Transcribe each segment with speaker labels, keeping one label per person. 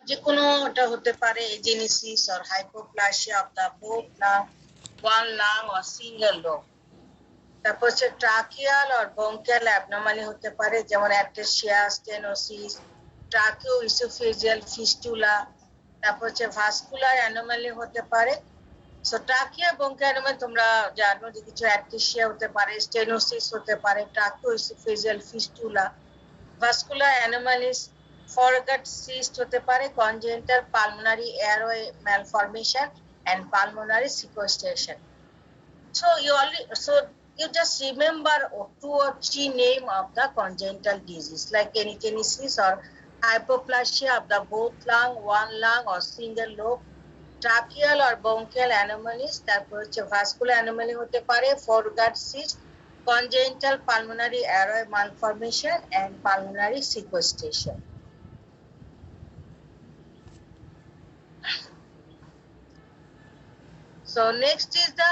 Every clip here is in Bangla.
Speaker 1: যে কোনো ওটা হতে পারে agenesis or hypoplasia of the both lung one lung or single lobe তারপর হচ্ছে ট্রাকিয়াল অর ব্রঙ্কিয়াল অ্যাবনর্মালি হতে পারে যেমন atresia stenosis tracheo oesophageal fistula তারপর হচ্ছে ভাস্কুলার অ্যানোমালি হতে পারে সো ট্রাকিয়া ব্রঙ্কিয়াল অ্যানোমালি তোমরা জানো যে কিছু অ্যাটেশিয়া হতে পারে স্টেনোসিস হতে পারে tracheo oesophageal fistula vascular anomalies foregut cyst হতে পারে congenital pulmonary airway malformation and pulmonary sequestration so you just remember two or three name of the congenital disease like anygenesis or hypoplasia of the both lung one lung or single lobe tracheal or bronchial anomalies তারপর হচ্ছে vascular anomaly হতে পারে foregut cyst congenital pulmonary airway malformation and pulmonary sequestration so next is the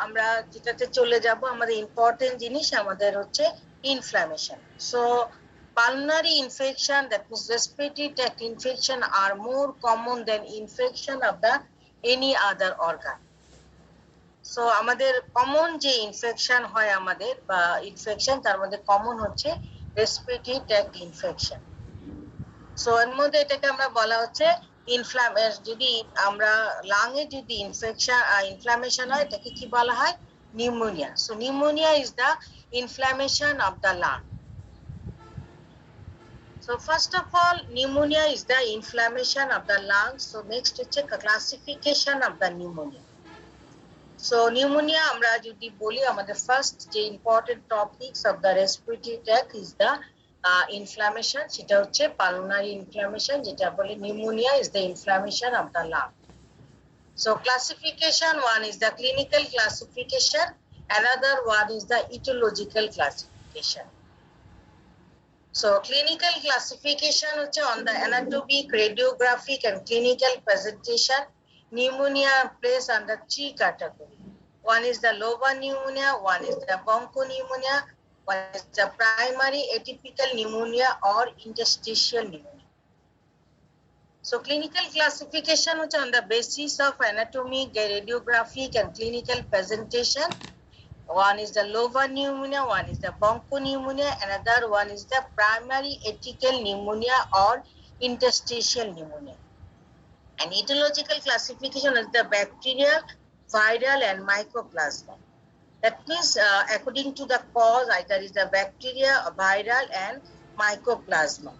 Speaker 1: আমরা যেটাতে চলে যাব আমাদের ইম্পর্টেন্ট জিনিস আমাদের হচ্ছে inflammation so pulmonary infection that means respiratory tract infection are more common than infection of the any other organ so আমাদের কমন যে ইনফেকশন হয় আমাদের বা ইনফেকশন তার মধ্যে কমন হচ্ছে respiratory tract infection সো এর মধ্যে এটাকে আমরা বলা হচ্ছে ইনফ্লামেশন যদি আমরা লাং এ যদি ইনফ্লামেশন হয় এটাকে কি বলা হয় pneumonia so pneumonia is the inflammation of the lung so first of all pneumonia is the inflammation of the lungs so next হচ্ছে classification of the pneumonia so pneumonia আমরা যদি বলি আমাদের ফার্স্ট যে important topics of the respiratory tract is the inflammation সেটা হচ্ছে pulmonary inflammation যেটা বলে pneumonia is the inflammation of the lung so classification one is the clinical classification another one is the etiological classification so clinical classification হচ্ছে on the anatomic radiographic and clinical presentation pneumonia placed under three categories one is the lobar pneumonia one is the bronchopneumonia one is the primary atypical pneumonia or interstitial pneumonia. So clinical classification which on the basis of anatomic, radiographic and clinical presentation. One is the lobar pneumonia, one is the bronchopneumonia, another one is the primary atypical pneumonia or interstitial pneumonia. And etiological classification is the bacterial, viral and mycoplasma. That means according to the cause either is the bacteria, viral and mycoplasma.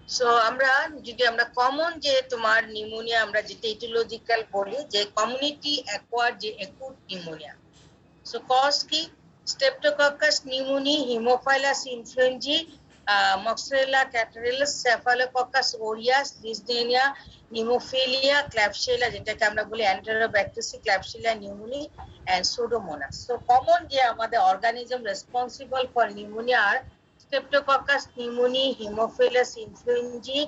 Speaker 1: So আমরা যদি আমরা কমন যে তোমার নিউমোনিয়া আমরা যেটা ইটিওলজিক্যাল বলি যে কমিউনিটি অ্যাকোয়ার্ড যে অ্যাকুট নিউমোনিয়া সো কজ কি streptococcus pneumoniae haemophilus influenzae Moxarella catarrhalis Staphylococcus aureus Lisdenia Pneumophilia Klebsiella যেটাকে আমরা বলি Enterobacteriaceae Klebsiella pneumoniae and Pseudomonas so common যে আমাদের organism responsible for pneumonia are Streptococcus pneumoniae Haemophilus influenzae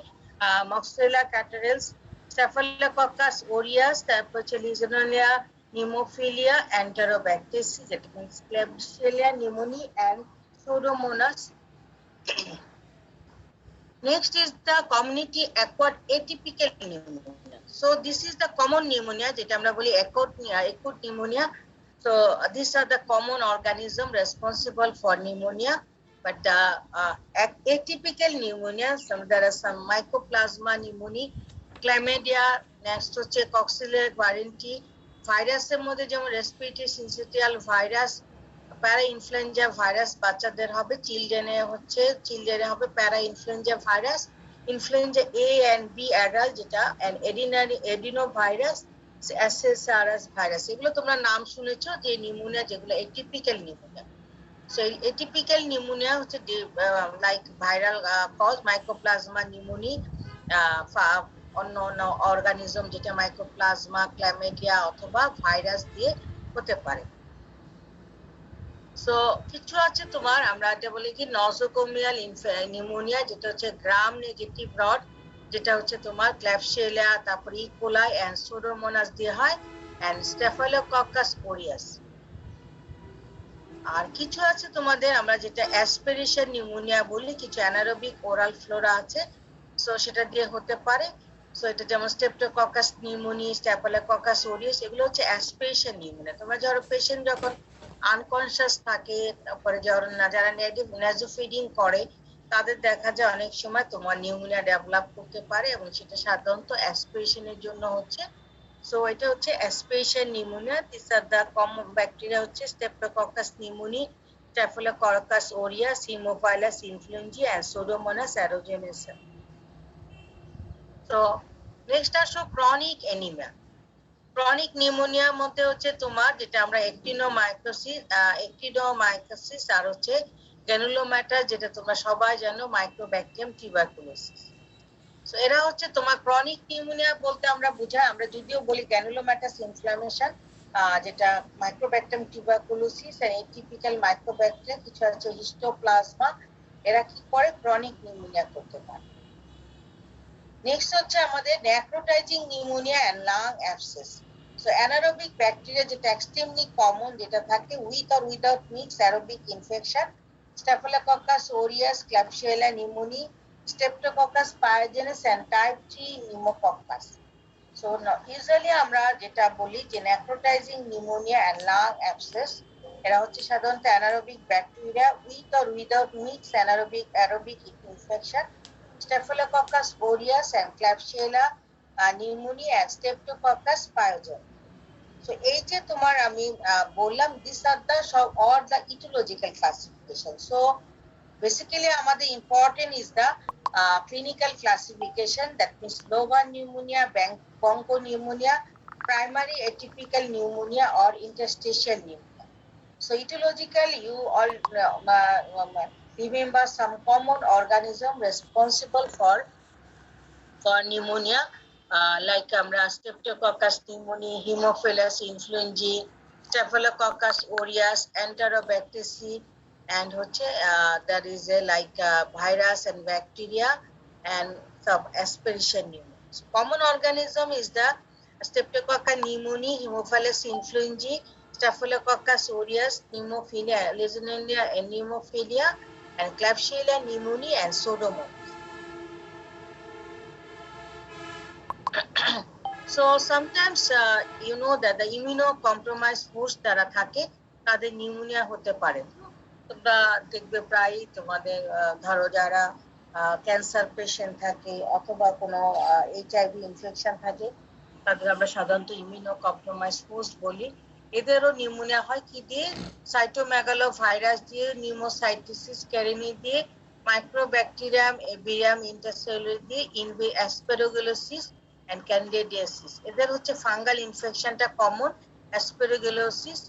Speaker 1: Moxarella catarrhalis Staphylococcus aureus তারপর হচ্ছে Legionella Pneumophilia Enterobacteriaceae যেটা means Klebsiella pneumoniae and Pseudomonas Next is the community acquired atypical pneumonia. So this is the common pneumonia যেটা আমরা বলি acute pneumonia. So these are the common organism responsible for pneumonia. But the atypical pneumonia, there are some mycoplasma pneumonia, chlamydia, next হচ্ছে coxsackie variante, ভাইরাসের মধ্যে যেমন respiratory syncytial virus, para influenza virus বাচ্চাদের হবে চিলড্রেনে হবে para influenza virus influenza A and B adult যেটা এডিনো ভাইরাস এসএসআরএস ভাইরাস এগুলো তোমরা নাম শুনেছো যে নিউমোনিয়া যেগুলো atypical pneumonia so atypical pneumonia হচ্ছে like viral cause mycoplasma pneumonia অন্য অর্গানিজম যেটা মাইকোপ্লাজমা ক্ল্যামিডিয়া অথবা ভাইরাস দিয়ে হতে পারে সো কিছু আছে তোমার আমরা এটা বলি কি নজোকোমিয়াল নিউমোনিয়া যেটা হচ্ছে গ্রাম নেগেটিভ রড যেটা হচ্ছে তোমার ক্ল্যাবশিয়েলা তারপর ইকোলাই এন্ড সুডোমোনাস দিয়ে হয় and Staphylococcus aureus. আর কিছু আছে তোমাদের আমরা যেটা অ্যাসপিরেশন নিউমোনিয়া বলি, কিছু অ্যানারোবিক ওরাল ফ্লোরা আছে, সো সেটা দিয়ে হতে পারে। সো এটা যেমন স্ট্রেপ্টোককাস নিউমোনি, স্ট্যাফিলোককাস অরিয়াস, এগুলো হচ্ছে অ্যাসপিরেশন নিউমোনিয়া। তোমরা যারা পেশেন্ট যখন আনকনসিয়াস থাকে, তারপরে যারা নেজো ফিডিং করে, তাদের দেখা যায় অনেক সময় তোমার নিউমোনিয়া ডেভেলপ করতে পারে, এবং সেটা সাধারণত অ্যাসপিরেশনের জন্য হচ্ছে। So এটা হচ্ছে aspiration pneumonia. These are the common bacteria হচ্ছে Streptococcus pneumoniae, Staphylococcus aureus, Haemophilus influenzae and Pseudomonas aeruginosa. So next আসো chronic anemia. Chronic pneumonia মধ্যে হচ্ছে তোমার যেটা আমরা actinomycosis আর হচ্ছে granulomatous, যেটা তোমরা সবাই জানো Mycobacterium tuberculosis. সো এরা হচ্ছে তোমার ক্রনিক নিউমোনিয়া বলতে আমরা বুঝাই, আমরা যদিও বলি গ্র্যানুলোম্যাটাস ইনফ্লামেশন, যেটা mycobacterium tuberculosis and atypical microbacteria, কিছু আছে হিস্টোপ্লাজমা, এরা কি করে ক্রনিক নিউমোনিয়া করতে পারে। নেক্সট হচ্ছে আমাদের necrotising pneumonia and lung abscess. So anaerobic bacteria যেটা এক্সট্রিমলি কমন, যেটা থাকে with or without mix aerobic infection, staphylococcus aureus, klebsiella pneumoniae, Streptococcus pyogenes and type 3 pneumococcus. So now usually আমরা যেটা বলি যে necrotizing pneumonia and lung abscess, এরা হচ্ছে সাধারণত anaerobic bacteria with or without mixed aerobic infection, Staphylococcus aureus and Klebsiella pneumoniae and Streptococcus pyogenes. So এই যে তোমার আমি বললাম, these are the all the etiological classification. So basically আমাদের important is the clinical classification, that means lobar pneumonia, bronchopneumonia, primary atypical pneumonia or interstitial pneumonia. So etiologically you all remember some common organism responsible for pneumonia, like আমরা Streptococcus pneumoniae, Haemophilus influenzae, Staphylococcus aureus, Enterobacter, and হচ্ছে there is a like virus and bacteria and some aspiration pneumonia. So common organism is the Streptococcus pneumoniae, Haemophilus influenzae, Staphylococcus aureus, Pneumophilia, Legionella and Pneumophilia, and Klebsiella pneumoniae and Pseudomonas. So sometimes you know that the immunocompromised host যারা থাকে তাদের নিউমোনিয়া হতে পারে। তোমরা দেখবে প্রায় তোমাদের ধরো যারা ক্যান্সার পেশেন্ট থাকে অথবা কোনো HIV ইনফেকশন থাকে, তাদের আমরা সাধারণত ইমিউনোকম্প্রোমাইজ হোস্ট বলি। এদেরও নিউমোনিয়া হয় কি দিয়ে? সাইটোমেগালো ভাইরাস দিয়ে, নিউমোসাইটোসিস ক্যারিনি দিয়ে, মাইক্রোব্যাকটেরিয়াম এভিয়াম ইন্টারসেলুলার দিয়ে, অ্যাসপারগিলোসিস এন্ড ক্যান্ডিডিয়াসিস। এদের হচ্ছে ফাঙ্গাল ইনফেকশনটা কমন, অ্যাসপারগিলোসিস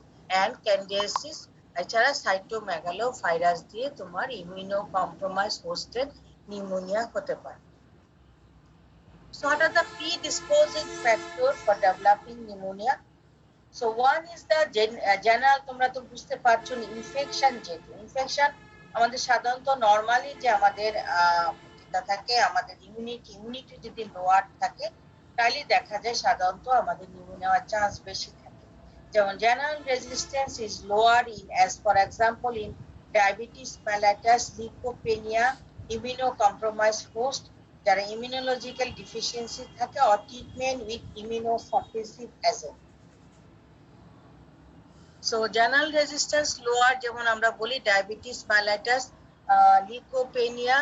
Speaker 1: এন্ড ক্যান্ডিডিয়াসিস। এছাড়া সাইটোমেগালো ভাইরাস দিয়ে তোমার ইমিউনোকম্প্রোমাইজ হোস্টের নিউমোনিয়া হতে পারে। So what are the predisposing factors for developing pneumonia? So one is the general, তোমরা তো বুঝতে পারছো ইনফেকশন, যেহেতু ইনফেকশন আমাদের সাধারণত নরমালি যে আমাদের যেটা থাকে আমাদের ইমিউনিটি যদি লোয়ার থাকে, তাহলে দেখা যায় সাধারণত আমাদের নিউমোনিয়া হওয়ার চান্স বেশি থাকে। যেমন general resistance is lower in as for example in diabetes mellitus, leucopenia, immunocompromised host যারা ইমিউনোলজিক্যাল ডিফিসিয়েন্সি থাকে, or treatment with immunosuppressive agent. So general resistance lower যেমন আমরা বলি diabetes mellitus, leucopenia,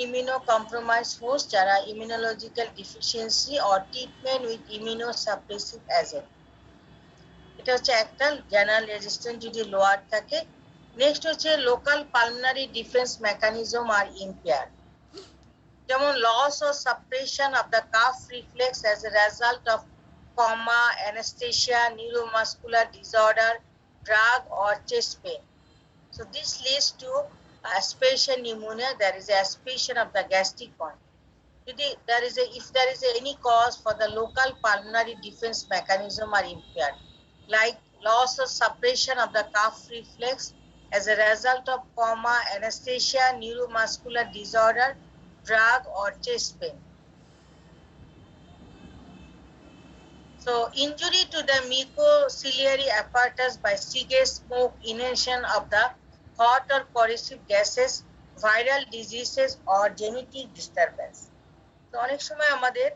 Speaker 1: immunocompromised host যারা immunological deficiency or treatment with immunosuppressive agent, এটা হচ্ছে একটা জেনারেল রেজিস্ট্যান্স যদি লোয়ার থাকে। নেক্সট হচ্ছে লোকাল পালমোনারি ডিফেন্স মেকানিজম আর ইম্পেয়ার, যেমন loss or suppression of the cough reflex as a result of coma, anesthesia, neuromuscular disorder, drug or chest pain. So this leads to aspiration pneumonia, there is aspiration of the gastric point. If there is any cause for the local pulmonary defense mechanism are impaired, like loss or suppression of the cough reflex as a result of coma, anesthesia, neuromuscular disorder, drug or chest pain. So injury to the mucociliary apparatus by cigarette smoke, inhalation of the hot or corrosive gases, viral diseases or genetic disturbance. তো অনেক সময় আমাদের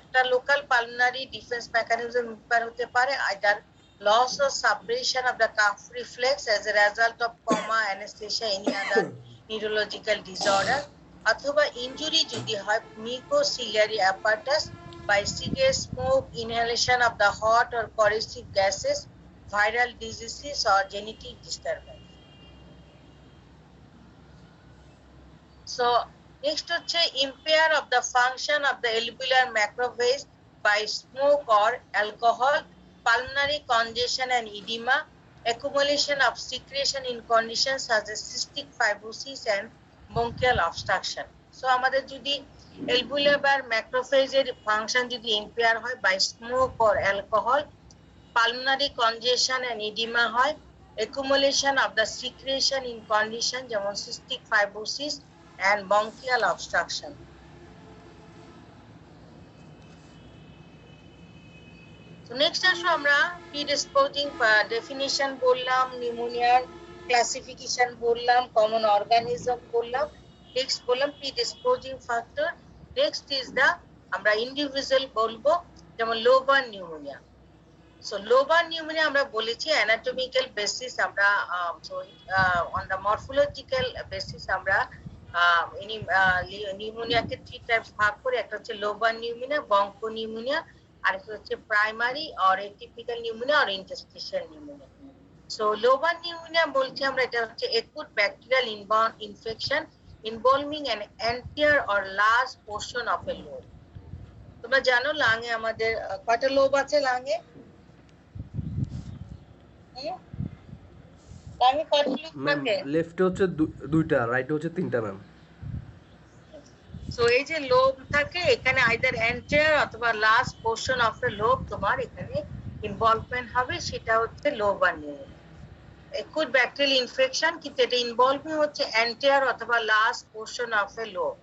Speaker 1: একটা লোকাল পালনারি ডিফেন্স মেকানিজম ইম্পেয়ার হতে পারে, either loss or suppression of the cough reflex as a result of coma, anesthesia, any other neurological disorder, অথবা ইনজুরি যদি হয় mucociliary apparatus by cigarette smoke, inhalation of the hot or corrosive gases, viral diseases or genetic disturbance. So next হচ্ছে impair of the function of the alveolar macrophage by smoke or alcohol, pulmonary congestion and edema, accumulation of secretion in conditions such as cystic fibrosis and bronchial obstruction. So আমাদের যদি alveolar বা macrophage এর ফাংশন যদি impair হয় by smoke or alcohol, pulmonary congestion and edema হয়, accumulation of the secretion in condition যেমন cystic fibrosis and bronchial obstruction. So next আসো আমরা predisposing definition বললাম, pneumonia classification বললাম, common organism বললাম, next বললাম predisposing factor. Next is the আমরা individual বলবো, যেমন lobar pneumonia. So lobar pneumonia আমরা বলেছি anatomical basis আমরা on the morphological basis আমরা নিউমোনিয়াকে 3 টাইপস ভাগ করে, একটা হচ্ছে লোবার নিউমোনিয়া, বঙ্কো নিউমোনিয়া, আর একটা হচ্ছে primary or atypical pneumonia or interstitial pneumonia. So lobar pneumonia বলছি আমরা, এটা হচ্ছে acute bacterial infection involving an entire or large portion of a lobe. তোমরা জানো লাঙে আমাদের কয়টা লোব আছে? লাঙে লাঙে কয়টা লোব থাকে?
Speaker 2: লেফটে হচ্ছে দুইটা, রাইটে হচ্ছে তিনটা ম্যাম।
Speaker 1: সো এই যে লোব থাকে এখানে আইদার এন্টায়ার অথবা last portion of the lobe তোমার এখানে ইনভলভমেন্ট হবে, সেটা হচ্ছে lobar pneumonia. Acute bacterial infection, কিন্তু এটা ইনভলভিং হচ্ছে এন্টায়ার অথবা last portion of A lobe.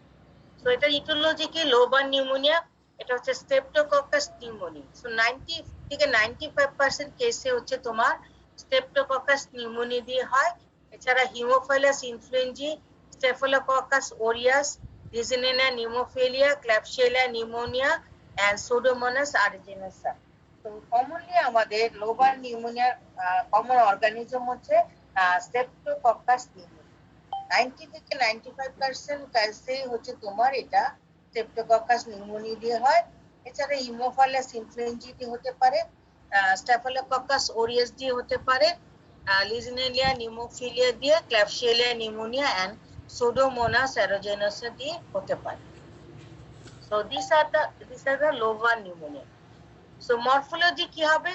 Speaker 1: So এটা ইটিওলজি কি লোবার নিউমোনিয়া, এটা হচ্ছে স্ট্রেপ্টোককাস নিউমোনিয়া। সো 90 থেকে 95% কেসে হচ্ছে তোমার স্ট্রেপ্টোককাস নিউমোনিয়া দিয়ে হয়। এছাড়া haemophilus influenzae, staphylococcus aureus, Legionella pneumophila, Klebsiella pneumonia and Pseudomonas aeruginosa. So commonly আমাদের লোবার নিউমোনিয়ার কমন অর্গানিজম হচ্ছে স্ট্রেপ্টোককাস নিউমোনিয়া। 90 থেকে 95% কেসে হচ্ছে তোমার এটা স্ট্রেপ্টোককাস নিউমোনিয়া দিয়ে হয়। এছাড়া হিমোফাইলাস ইনফ্লুয়েঞ্জি দিয়ে হতে পারে, স্টেফিলোককাস অরিয়াস দিয়ে হতে পারে, Legionella pneumophila দিয়ে, Klebsiella pneumonia and Pseudomonas aeruginosa দিয়ে হতে পারে। So these are the lobar pneumonia. So morphology কি হবে?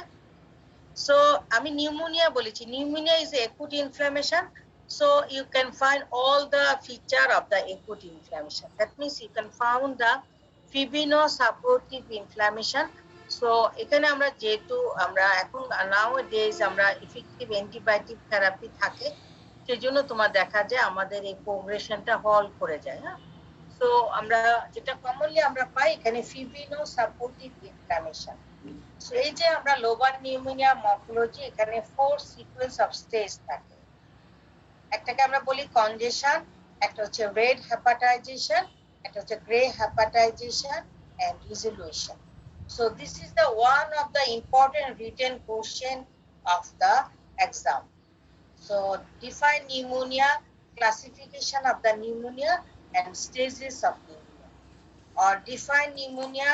Speaker 1: So আমি নিউমোনিয়া বলেছি, pneumonia is acute inflammation. So you can find all the feature of the acute inflammation. That means you can find the fibrino-supportive inflammation. So এখানে আমরা যেহেতু আমরা এখন nowadays আমরা effective antibiotic therapy থাকে, সেজন্য তোমার দেখা যায় আমাদের এই প্রোগ্রেশনটা হল করে যায়। হ্যাঁ, সো আমরা যেটা কমনলি আমরা পাই এখানে fibrino-supportive inflammation. সো এই যে আমরা লোবার নিউমোনিয়া মর্ফোলজি, এখানে 4 সিকোয়েন্স অফ স্টেজ থাকে। একটাকে আমরা বলি কনজেশন, একটা হচ্ছে রেড হেপাটাইজেশন, একটা হচ্ছে grey hepatisation and resolution. So this is the one of the important written question of the exam. So define pneumonia, classification of the pneumonia and stages of pneumonia, or define pneumonia,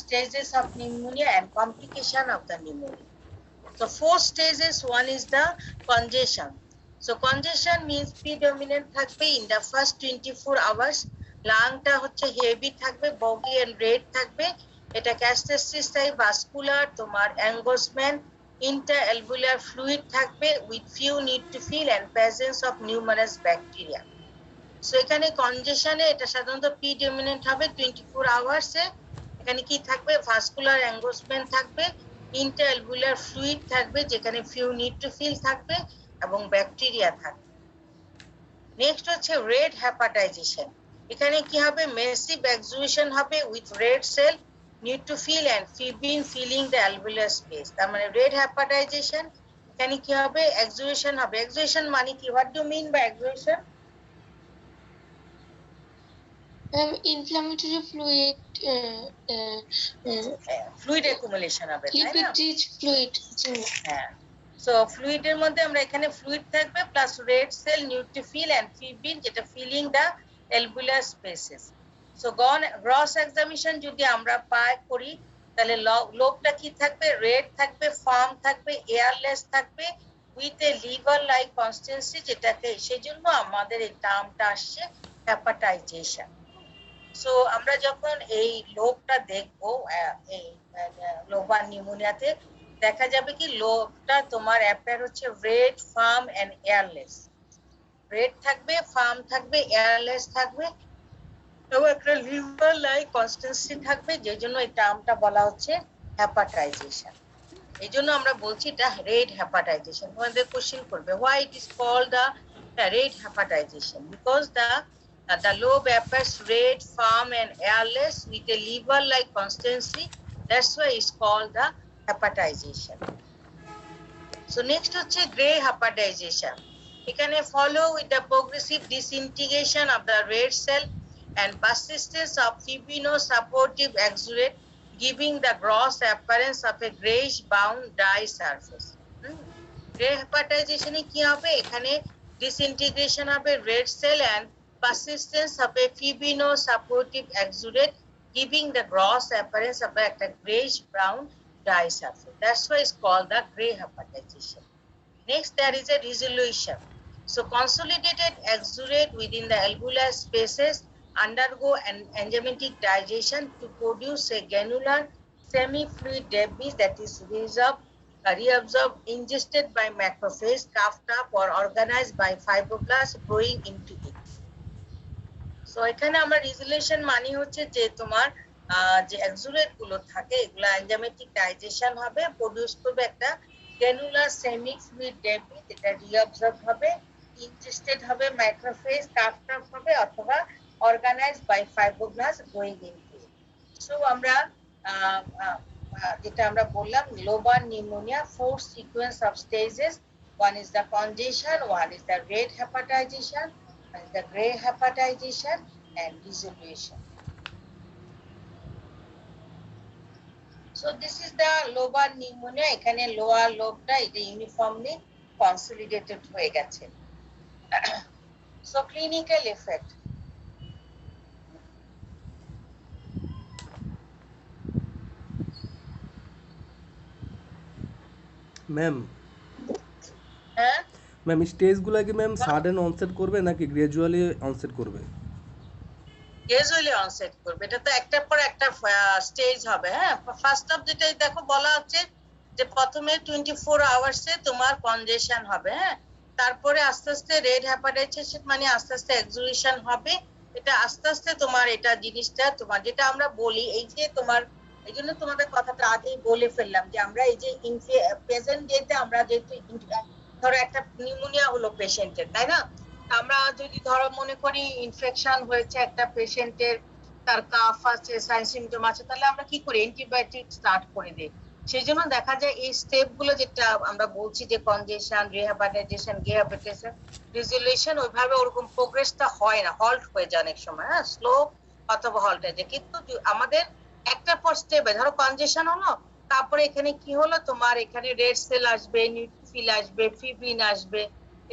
Speaker 1: stages of pneumonia and complication of the pneumonia. So 4 stages. One is the congestion. So congestion means predominant থাকবে in the first 24 hours. লাংটা হচ্ছে হেভি থাকবে, বগি and রেড থাকবে। এটা ক্যাস্টেসিস ভাস্কুলার, তোমার এঙ্গোসমেন্ট, interalveolar fluid থাকবে with few neutrophil and presence of numerous bacteria. So এখানে কনজেশনে এটা সাধারণত প্রিডমিনেন্ট হবে 24 আওয়ার্স এ। এখানে কি থাকবে? ভাস্কুলার এঙ্গোসমেন্ট থাকবে, interalveolar fluid থাকবে যেখানে few neutrophil থাকবে এবং ব্যাকটেরিয়া থাকবে। নেক্সট হচ্ছে রেড হেপাটাইজেশন। এখানে কি হবে? মেসিভ এক্সুয়েশন হবে with red cell, neutrophil and fibrin filling the alveolar space. তার মানে রেড হেপাটাইজেশন, এখানে কি হবে? এক্সুরেশন হবে। এক্সুরেশন মানে কি? What do mean by exudation?
Speaker 3: Inflammatory fluid,
Speaker 1: fluid accumulation হবে, তাই না?
Speaker 3: lipid rich fluid.
Speaker 1: হ্যাঁ, সো ফ্লুইডের মধ্যে আমরা এখানে ফ্লুইড থাকবে plus red cell, neutrophil and fibrin, যেটা filling the alveolar spaces. So gross examination যদি আমরা করি, তাহলে লোবটা কি থাকবে? রেড থাকবে, ফার্ম থাকবে, এয়ারলেস থাকবে, with a liver like consistency, যেটাকে সেজন্য আমাদের এই টার্মটা আসছে হেপাটাইজেশন। সো আমরা যখন এই লোবটা দেখবো, এই লোবার নিউমোনিয়াতে দেখা যাবে কি লোবটা তোমার অ্যাপিয়ার হচ্ছে red, firm and airless. Red থাকবে, ফার্ম থাকবে, এয়ারলেস থাকবে এবং একটা লিভার লাইক কনসিস্টেন্সি থাকবে, যে জন্য এই টার্মটা বলা হচ্ছে হেপাটাইজেশন। এই জন্য আমরা বলছি এটা রেড হেপাটাইজেশন। তোমাদের কোশ্চেন করবে why it is called the red hepatisation, because the lobe appears red, firm and airless with a liver-like consistency. That's why it's called the hepatization. So next হচ্ছে gray hepatization. এখানে follow with the progressive disintegration of the red cell and persistence of fibrino-supportive exudate, giving the gross appearance of a grayish brown dye surface. Gray hepatization এ কি হবে? এখানে disintegration হবে red cell and persistence of a fibrino-supportive exudate, giving the gross appearance of a grayish brown dye surface. That's why it's called the gray hepatization. Next, there is a resolution. So consolidated exudate within the alveolar spaces undergo an enzymatic digestion to produce a granular semi-fluid debris that is reabsorbed, ingested by macrophage, coughed up or organized by fibroblasts growing into it. So এখানে আমরা রিজোলিউশন মানে হচ্ছে যে তোমার যে এক্সুরেট গুলো থাকে এগুলা এনজাইমেটিক ডাইজেশন হবে, প্রোডিউস করবে একটা গ্রানুলার সেমি ফ্লুইড ডেব্রি, যেটা রিঅবজর্ব হবে, ইনজেস্টেড হবে মাইক্রোফেজ, কাফড আপ হবে অথবা organised by fibroblast going into. So আমরা যেটা আমরা বললাম lobar pneumonia, 4 sequence of stages, one is the congestion, one is the red hepatization, the gray hepatization and resolution. So this is the lobar pneumonia. এখানে lower lobe-টা এটা uniformly consolidated হয়ে গেছে। So clinical effect.
Speaker 2: ম্যাম
Speaker 1: হ্যাঁ,
Speaker 2: ম্যাম স্টেজগুলো কি ম্যাম সাডেন অনসেট করবে নাকি গ্রাজুয়ালি অনসেট করবে?
Speaker 1: গ্রাজুয়ালি অনসেট করবে। এটা তো একটার পর একটা স্টেজ হবে। হ্যাঁ, ফার্স্ট অফ যেটা দেখো বলা হচ্ছে যে প্রথমে 24 আওয়ার্সে তোমার কনজেশন হবে। হ্যাঁ, তারপরে আস্তে আস্তে রেড হেপাটাইটিস মানে আস্তে আস্তে এক্সুরেশন হবে। এটা আস্তে আস্তে তোমার এটা জিনিসটা তোমার যেটা আমরা বলি এই যে তোমার এই জন্য তোমাদের কথাটা আগেই বলে ফেললাম যে আমরা এই যে প্রেজেন্ট ডেতে আমরা যেহেতু ধরো একটা নিউমোনিয়া হলো পেশেন্টের, তাই না? আমরা যদি ধরো মনে করি ইনফেকশন হয়েছে একটা পেশেন্টের, তার কাফ আছে, সাইন সিমটম আছে, তাহলে আমরা কি করি? অ্যান্টিবায়োটিক স্টার্ট করে দিই। সেই জন্য দেখা যায় এই স্টেপ গুলো যেটা আমরা বলছি যে কনজেশন, রিহ্যাবিলিটেশন, রিহ্যাবিলিটেশন, রিজলিউশন, ওইভাবে ওরকম প্রোগ্রেসটা হয় না, হল্ট হয়ে যায় অনেক সময়। হ্যাঁ, স্লো অথবা হল্ট হয়ে যায়। কিন্তু আমাদের একটা পর স্টেপে ধরো কনজেশন হলো, তারপরে এখানে কি হলো তোমার এখানে রেড সেল আসবে, নিউট্রোফিল আসবে, ফিব্রিন আসবে,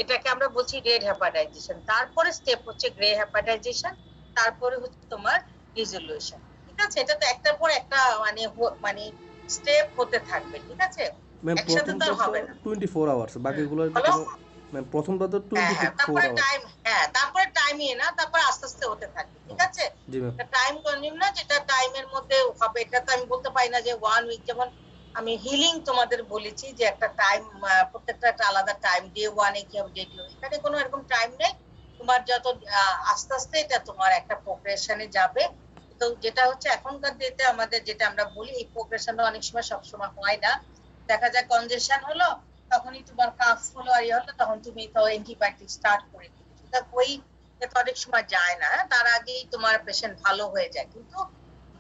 Speaker 1: এটাকে আমরা বলছি রেড হেপাটাইজেশন। তারপরে স্টেপ হচ্ছে গ্রে হেপাটাইজেশন, তারপরে হচ্ছে তোমার রিজলিউশন। ঠিক আছে, এটা তো একটার পর একটা মানে মানে স্টেপ হতে থাকবে। ঠিক আছে,
Speaker 2: ম্যাম
Speaker 1: একসাথে তো আর হবে না।
Speaker 2: 24 আওয়ার্স, বাকিগুলো ম্যাম প্রথমটা তো 24
Speaker 1: তারপরে
Speaker 2: আওয়ার্স।
Speaker 1: টাইম, হ্যাঁ তারপরে টাইমই না, তারপর আস্তে আস্তে হতে থাকবে। ঠিক আছে,
Speaker 2: জি ম্যাম।
Speaker 1: টাইম কনজিউম না, যেটা টাইমের মধ্যে হবে। এটা তো আমি বলতে পারি না যে 1 উইক, যেমন আমি হিলিং তোমাদের বলেছি যে একটা টাইম, প্রত্যেকটা একটা আলাদা টাইম, ডে 1 এ কি হবে, ডে 2, এখানে কোনো এরকম টাইম নেই। তোমার যত আস্তে আস্তে এটা তোমার একটা প্রোগ্রেশনে যাবে। তো যেটা হচ্ছে এখনকার ডেতে আমাদের যেটা আমরা বলি এই প্রোগ্রেশনটা অনেক সময় সবসময় হয় না। দেখা যায় কনজেশন হলো, তখনই তোমার কাফ হলো আর হলো, তখন তুমি তো অ্যান্টিবায়োটিক স্টার্ট করে দিচ্ছ। ওই অনেক সময় যায় না, তার আগেই তোমার পেশেন্ট ভালো হয়ে যায়। কিন্তু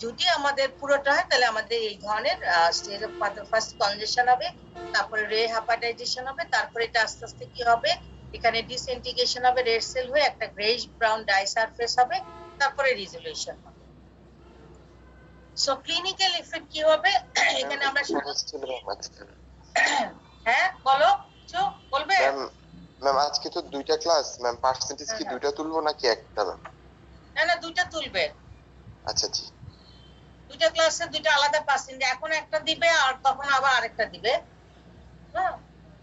Speaker 1: যদি আমাদের পুরোটা হয় তাহলে আমাদের এই ধরনের স্টেজ অফ ফার্স্ট কনজেশন হবে, তারপরে রেহাপাটাইজেশন হবে, তারপরে এটা আস্তে আস্তে কি হবে, এখানে ডিসইন্টিগ্রেশন হবে, রেড সেল হয়ে একটা গ্রেইশ ব্রাউন ডাই সারফেস হবে, তারপরে রিজলিউশন হবে। সো ক্লিনিক্যাল ইফেক্ট কি হবে এখানে আমরা হ্যাঁ বলো কিছু বলবে?
Speaker 3: ম্যাম আজকে তো দুইটা ক্লাস, ম্যাম পার্সেন্টেজ কি দুইটা তুলবো নাকি একটা?
Speaker 1: না না দুইটা তুলবে।
Speaker 3: আচ্ছা জি,
Speaker 1: দুইটা ক্লাসে দুইটা আলাদা পার্সেন্টেজ, এখন একটা দিবে আর তখন আবার আরেকটা দিবে। হ্যাঁ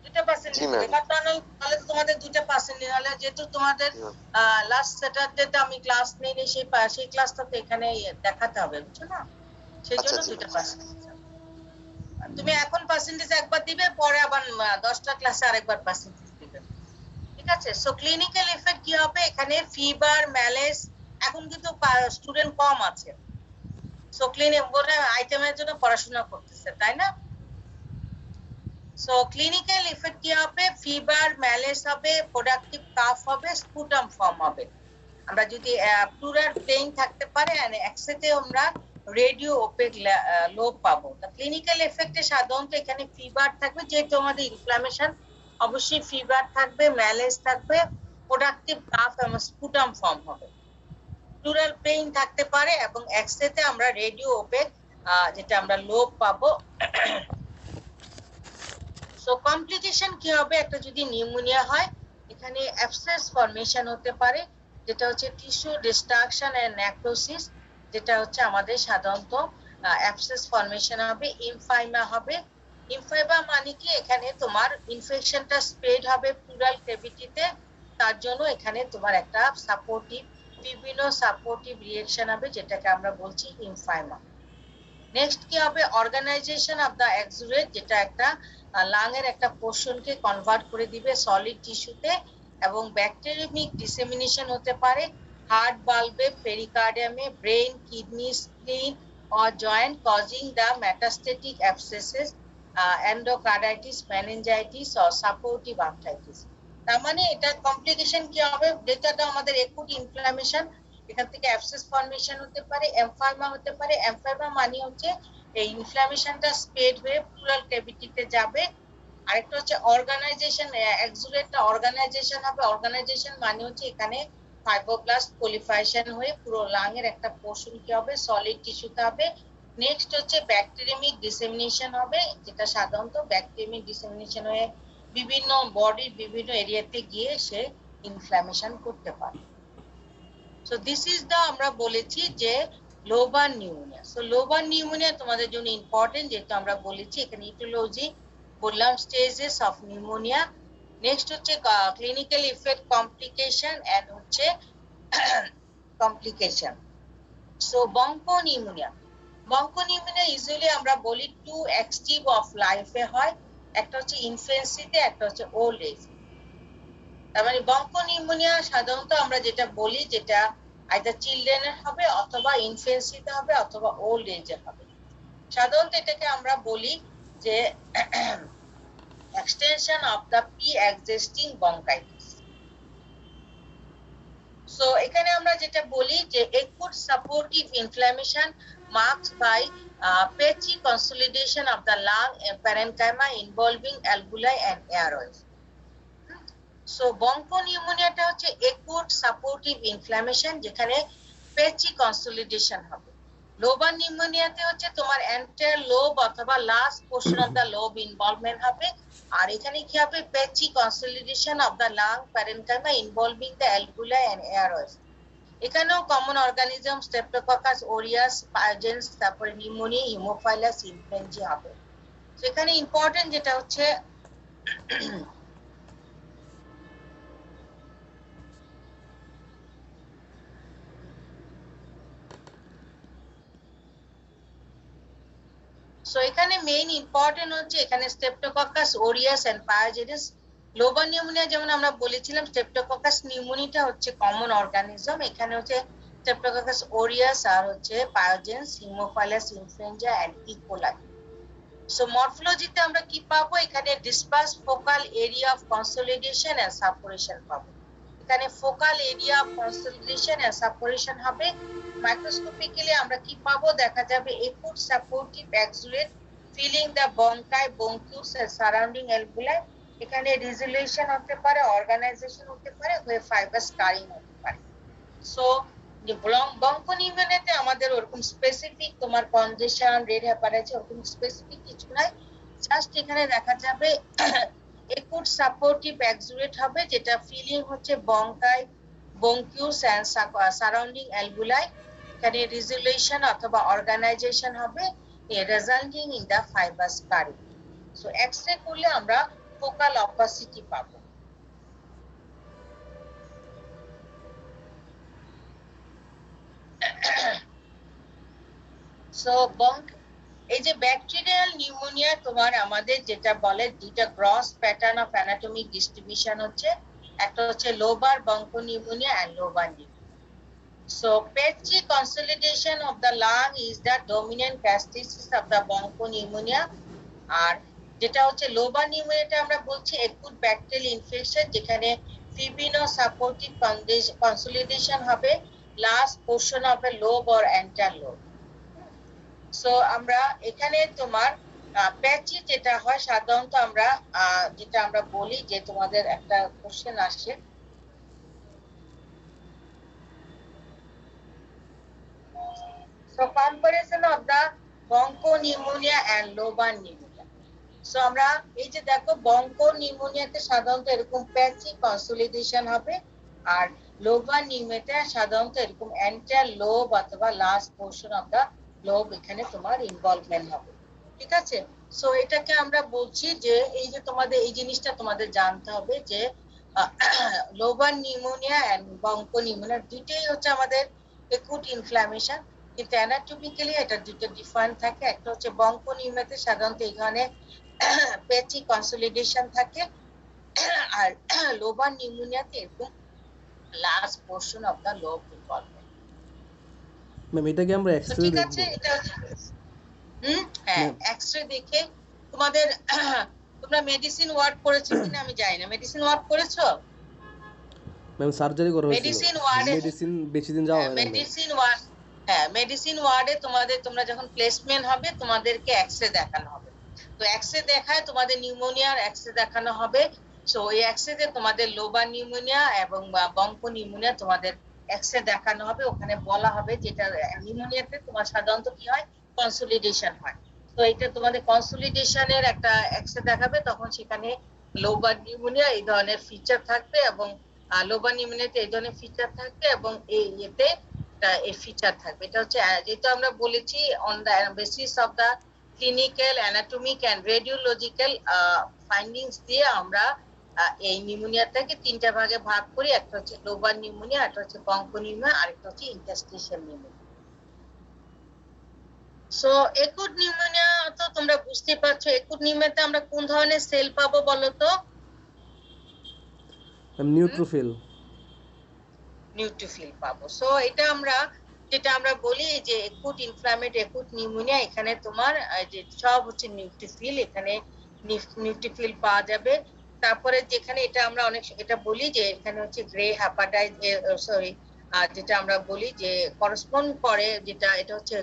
Speaker 1: দুইটা পার্সেন্টেজ দিবে, তাহলে তো তোমাদের দুইটা পার্সেন্টেজ হলে, যেহেতু তোমাদের লাস্ট স্যাটারডেতে আমি ক্লাস নেই সেই ক্লাসটা তো এখানে দেখাতে হবে, বুঝছো না? সেই জন্য দুইটা পার্সেন্টেজ। তুমি এখন পার্সেন্টেজ একবার দিবে, পরে আবার 10টা ক্লাসে আরেকবার পার্সেন্টেজ দিবে, ঠিক আছে? সো ক্লিনিক্যাল ইফেক্ট কি হবে এখানে, ফিভার, ম্যালেস, এখন কিন্তু স্টুডেন্ট কম আছে, সো ক্লিনিক বলে আইটেমের জন্য পড়াশোনা করতেছে, তাই না? সো ক্লিনিক্যাল ইফেক্ট কি হবে, ফিভার, ম্যালেস হবে, প্রোডাক্টিভ কাফ হবে, স্পুটাম ফর্ম হবে। আমরা যদি প্লুরাল প্লেইং থাকতে পারে আর একসাথে আমরা রেডিও ওপেক লোব পাবো। ক্লিনিক্যাল এফেক্টে সাধারণত এখানে ফিভার থাকবে, যেহেতু আমাদের ইনফ্লামেশন, অবশ্যই ফিভার থাকবে, ম্যালেস থাকবে, প্রোডাক্টিভ কাফ এবং স্পুটাম ফর্ম হবে। প্লুরাল প্লেইং থাকতে পারে এবং একসাথে আমরা রেডিও ওপেক যেটা আমরা লোব পাবো। সো কমপ্লিকেশন কি হবে, একটা যদি নিউমোনিয়া হয় এখানে অ্যাবসেস ফর্মেশন হতে পারে, যেটা হচ্ছে টিস্যু ডিস্ট্রাকশন এন্ড নেক্রোসিস, যেটা হচ্ছে আমাদের সাধারণত অ্যাবসেস ফর্মেশন হবে। ইমফাইমা হবে, ইমফাইমা মানে কি এখানে তোমার ইনফেকশনটা স্প্রেড হবে প্লুরাল ক্যাভিটিতে, তার জন্য এখানে তোমার একটা সাপোর্টিভ বিভিন্ন সাপোর্টিভ রিঅ্যাকশন হবে, যেটাকে আমরা বলছি ইমফাইমা। নেক্সট কি হবে, অর্গানাইজেশন অফ দা এক্সুরেট, যেটা একটা লাং এর একটা পোর্শনকে কনভার্ট করে দিবে সলিড টিস্যুতে, এবং ব্যাকটেরিয়ামিক ডিসেমিনেশন হতে পারে হার্ট বাল্বে, পেরিকার্ডিয়ামে, brain, kidney, spleen or joint causing the metastatic abscesses, endocarditis, meningitis or supportive arthritis। তার মানে এটা কমপ্লিকেশন কি হবে, যেটা আমাদের একুট ইনফ্লামেশন, এখান থেকে অ্যাবসেস ফর্মেশন হতে পারে, এমফাইমা হতে পারে। এমফাইমা মানে হচ্ছে এই ইনফ্লামেশনটা স্প্রেড হয়ে প্লুরাল ক্যাভিটিতে যাবে। আরেকটা হচ্ছে অর্গানাইজেশন, এক্সুরেটটা অর্গানাইজেশন হবে। অর্গানাইজেশন মানে হচ্ছে এখানে ফাইব্রোব্লাস্ট পলিফাইশন হয়ে পুরো লাং এর একটা পোর্শন কি হবে, সলিড টিস্যুতে হবে। নেক্সট হচ্ছে ব্যাকটেরিয়ামিক ডিসেমিনেশন হবে, যেটা সাধারণত ব্যাকটেরিয়ামিক ডিসেমিনেশন হয়ে বিভিন্ন বডির বিভিন্ন এরিয়াতে গিয়ে সে ইনফ্লামেশন করতে পারে। সো দিস ইজ দা, আমরা বলেছি যে lobar pneumonia. So lobar pneumonia তোমাদের জন্য ইম্পর্টেন্ট, যেহেতু আমরা বলেছি এখানে ইটিওলজি বললাম, স্টেজেস অফ নিউমোনিয়া। নেক্সট হচ্ছে ক্লিনিক্যাল ইফেক্ট, কমপ্লিকেশন এন্ড হচ্ছে কমপ্লিকেশন। সো বঙ্কোনিউমোনিয়া, বঙ্কোনিউমোনিয়া ইউজুয়ালি আমরা বলি টু এক্সট্রিম অফ লাইফে হয়, একটা হচ্ছে ইনফেন্সিতে, একটা হচ্ছে ওল্ড এজ। তার মানে বঙ্কোনিউমোনিয়া সাধারণত আমরা যেটা বলি, যেটা আইদার চিলড্রেনের হবে অথবা ইনফেন্সিতে হবে অথবা ওল্ড এজে হবে। সাধারণত এটাকে আমরা বলি যে extension of the pre-existing bronchitis। So এখানে আমরা যেটা বলি যে acute supportive inflammation marked by patchy consolidation of the lung and parenchyma involving alveoli and airways। So bronchopneumonia হচ্ছে acute supportive inflammation, যেখানে patchy consolidation হবে। লোবার নিউমোনিয়াতে হচ্ছে তোমার এন্টার লোব অথবা last portion of the lobe involvement হবে, আর এখানে কি হবে, patchy consolidation of the lung parenchyma involving the alveoli and airways. এখানেও common organism streptococcus aureus, pyogenes, তারপরে নিউমোনিয়া, হিমোফাইলাস, ইনফ্লুয়েঞ্জা হবে। তো এখানে ইম্পর্টেন্ট যেটা হচ্ছে সো এখানে মেইন ইম্পর্টেন্ট হচ্ছে এখানে streptococcus aureus and পায়োজেনিস। Lobar pneumonia যেমন আমরা বলেছিলাম, স্ট্রেপ্টোককাস নিউমোনিয়াটা হচ্ছে কমন অর্গানিজম, এখানে হচ্ছে স্ট্রেপ্টোককাস অরিয়াস আর হচ্ছে pyogenes, haemophilus, influenza and E coli. So মরফোলজিতে আমরা কি পাবো, এখানে disperse focal area of consolidation and suppuration পাবো। এখানে focal area of consolidation and suppuration হবে। মাইক্রোস্কোপিক্যালি আমরা কি পাবো, দেখা যাবে acute suppurative exudate filling the bronchi bronchioles and surrounding alveoli. এখানে রিজুলেশন হতে পারে, অর্গানাইজেশন হতে পারে, হয়ে ফাইবার স্কারিং হতে পারে। সো যে বঙ্কনিউমোনিয়াতে আমাদের ওরকম স্পেসিফিক তোমার কনজেশন রেড হেপাটাইটিস ওরকম স্পেসিফিক কিছু নাই, জাস্ট এখানে দেখা যাবে একুট সাপোর্টিভ এক্সুলেট হবে, যেটা ফিলিং হচ্ছে bronchi bronchioles and surrounding alveoli. এখানে রিজুলেশন অথবা অর্গানাইজেশন হবে, resulting in the fibre scarring. So X-ray করলে আমরা ফোকাল অপাসিটি পাবো। সো এই যে ব্যাকটেরিয়াল নিউমোনিয়া তোমার আমাদের যেটা বলে দুইটা gross pattern of anatomic distribution হচ্ছে, একটা হচ্ছে lobar bronchopneumonia and lobar pneumonia. So পেট্রি consolidation of the lung is the dominant characteristics of the bronchopneumonia. আর যেটা হচ্ছে লোবার নিউমোনিয়াটা আমরা বলছি একুট ব্যাকটেরিয়াল ইনফেকশন, যেখানে ফিবিনো সাপোর্টিভ কনসলিডেশন হবে last portion of A lobe or enter lobe. So আমরা এখানে তোমার প্যাচি যেটা হয় সাধারণত আমরা যেটা আমরা বলি যে তোমাদের একটা কোশ্চেন আসছে, so comparison of the bronchopneumonia and lobar pneumonia. So আমরা এই যে দেখো বঙ্কনিউমোনিয়াতে সাধারণত এরকম প্যাচি কনসলিডেশন হবে, আর লোবার নিউমোনিয়াতে সাধারণত এরকম এন্টার লোব অথবা last portion of the lobe এখানে তোমার ইনভলভমেন্ট হবে। ঠিক আছে, সো এটাকে আমরা বলছি যে এই যে তোমাদের এই জিনিসটা তোমাদের জানতে হবে যে লোবার নিউমোনিয়া এন্ড বঙ্কনিউমোনিয়া দুইটাই হচ্ছে আমাদের একুট ইনফ্ল্যামেশন, কিন্তু অ্যানাটমিক্যালি এটা দুটো ডিফারেন্ট থাকে। একটা হচ্ছে বঙ্কনিউমোনিয়াতে সাধারণত এখানে প্যাচি কনসলিডেশন থাকে, আর লোবার নিউমোনিয়াতে এরকম last portion of the lobe involvement.
Speaker 2: Ma'am এটা কি আমরা এক্স-রে
Speaker 1: ঠিক
Speaker 2: দেখব?
Speaker 1: আছে, এটা হ্যাঁ এক্স-রে দেখে তোমাদের তোমরা মেডিসিন ওয়ার্ড করেছো কিনা আমি জানি না, মেডিসিন ওয়ার্ড করেছো?
Speaker 2: ম্যাম সার্জারি করা হয়েছিল,
Speaker 1: মেডিসিন ওয়ার্ডে
Speaker 2: মেডিসিন বেশি দিন যাওয়া হয় না।
Speaker 1: মেডিসিন ওয়ার্ড, হ্যাঁ মেডিসিন ওয়ার্ডে তোমাদের তোমরা যখন প্লেসমেন্ট হবে তোমাদেরকে এক্স-রে দেখানো হবে। তো এক্স-রে দেখায় তোমাদের নিউমোনিয়ার এক্স-রে দেখানো হবে। সো ওই এক্স-রে তে তোমাদের লোবার নিউমোনিয়া এবং বঙ্কনিউমোনিয়া তোমাদের এক্স-রে দেখানো হবে। ওখানে বলা হবে যেটা নিউমোনিয়াতে তোমার সাধারণত কি হয়, কনসলিডেশন হয়। তো এটা তোমাদের কনসলিডেশনের একটা এক্স-রে দেখাবে, তখন সেখানে লোবার নিউমোনিয়া এই ধরনের ফিচার থাকবে এবং লোবার নিউমোনিয়াতে এই ধরনের ফিচার থাকবে এবং এই ইয়েতে এই ফিচার থাকবে। এটা হচ্ছে যেটা আমরা বলেছি on the basis of the clinical anatomic and radiological findings দিয়ে আমরা এই নিউমোনিয়াটাকে তিনটা ভাগে ভাগ করি। একটা হচ্ছে লোবার নিউমোনিয়া, একটা হচ্ছে বঙ্কনিউমোনিয়া, আর একটা হচ্ছে interstitial pneumonia. So acute pneumonia তো তোমরা বুঝতে পারছো, একুট নিউমোনিয়াতে আমরা কোন ধরনের সেল পাবো বলো তো?
Speaker 2: নিউট্রোফিল।
Speaker 1: নিউট্রোফিল পাবো। সো এটা আমরা যেটা আমরা বলি যে একুট ইনফ্লামেট একুট নিউমোনিয়া, এখানে তোমার যে সব হচ্ছে নিউট্রোফিল, এখানে নিউট্রোফিল পাওয়া যাবে। তারপরে যেখানে এটা আমরা অনেক এটা বলি যে এখানে হচ্ছে গ্রে হেপাটাইটিস, সরি যেটা আমরা বলি যে করসপন্ড করে যেটা এটা হচ্ছে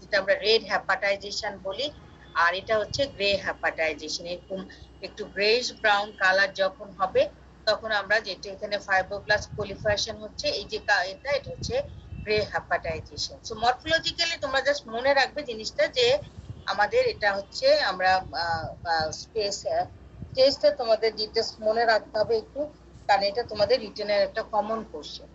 Speaker 1: যেটা আমরা রেড হেপাটাইজেশন বলি, আর এটা হচ্ছে গ্রে হেপাটাইজেশন। এরকম একটু গ্রেইশ ব্রাউন কালার যখন হবে তখন আমরা যেটা এখানে ফাইব্রোব্লাস্ট প্রলিফারেশন হচ্ছে এই যে এটা হচ্ছে গ্রে হেপাটাইজেশন। সো মরফোলজিক্যালি তোমরা জাস্ট মনে রাখবে জিনিসটা যে আমাদের এটা হচ্ছে আমরা টেস্টে তোমাদের ডিটেইলস মনে রাখতে হবে একটু, কারণ এটা তোমাদের রিটেনের একটা কমন কোশ্চেন।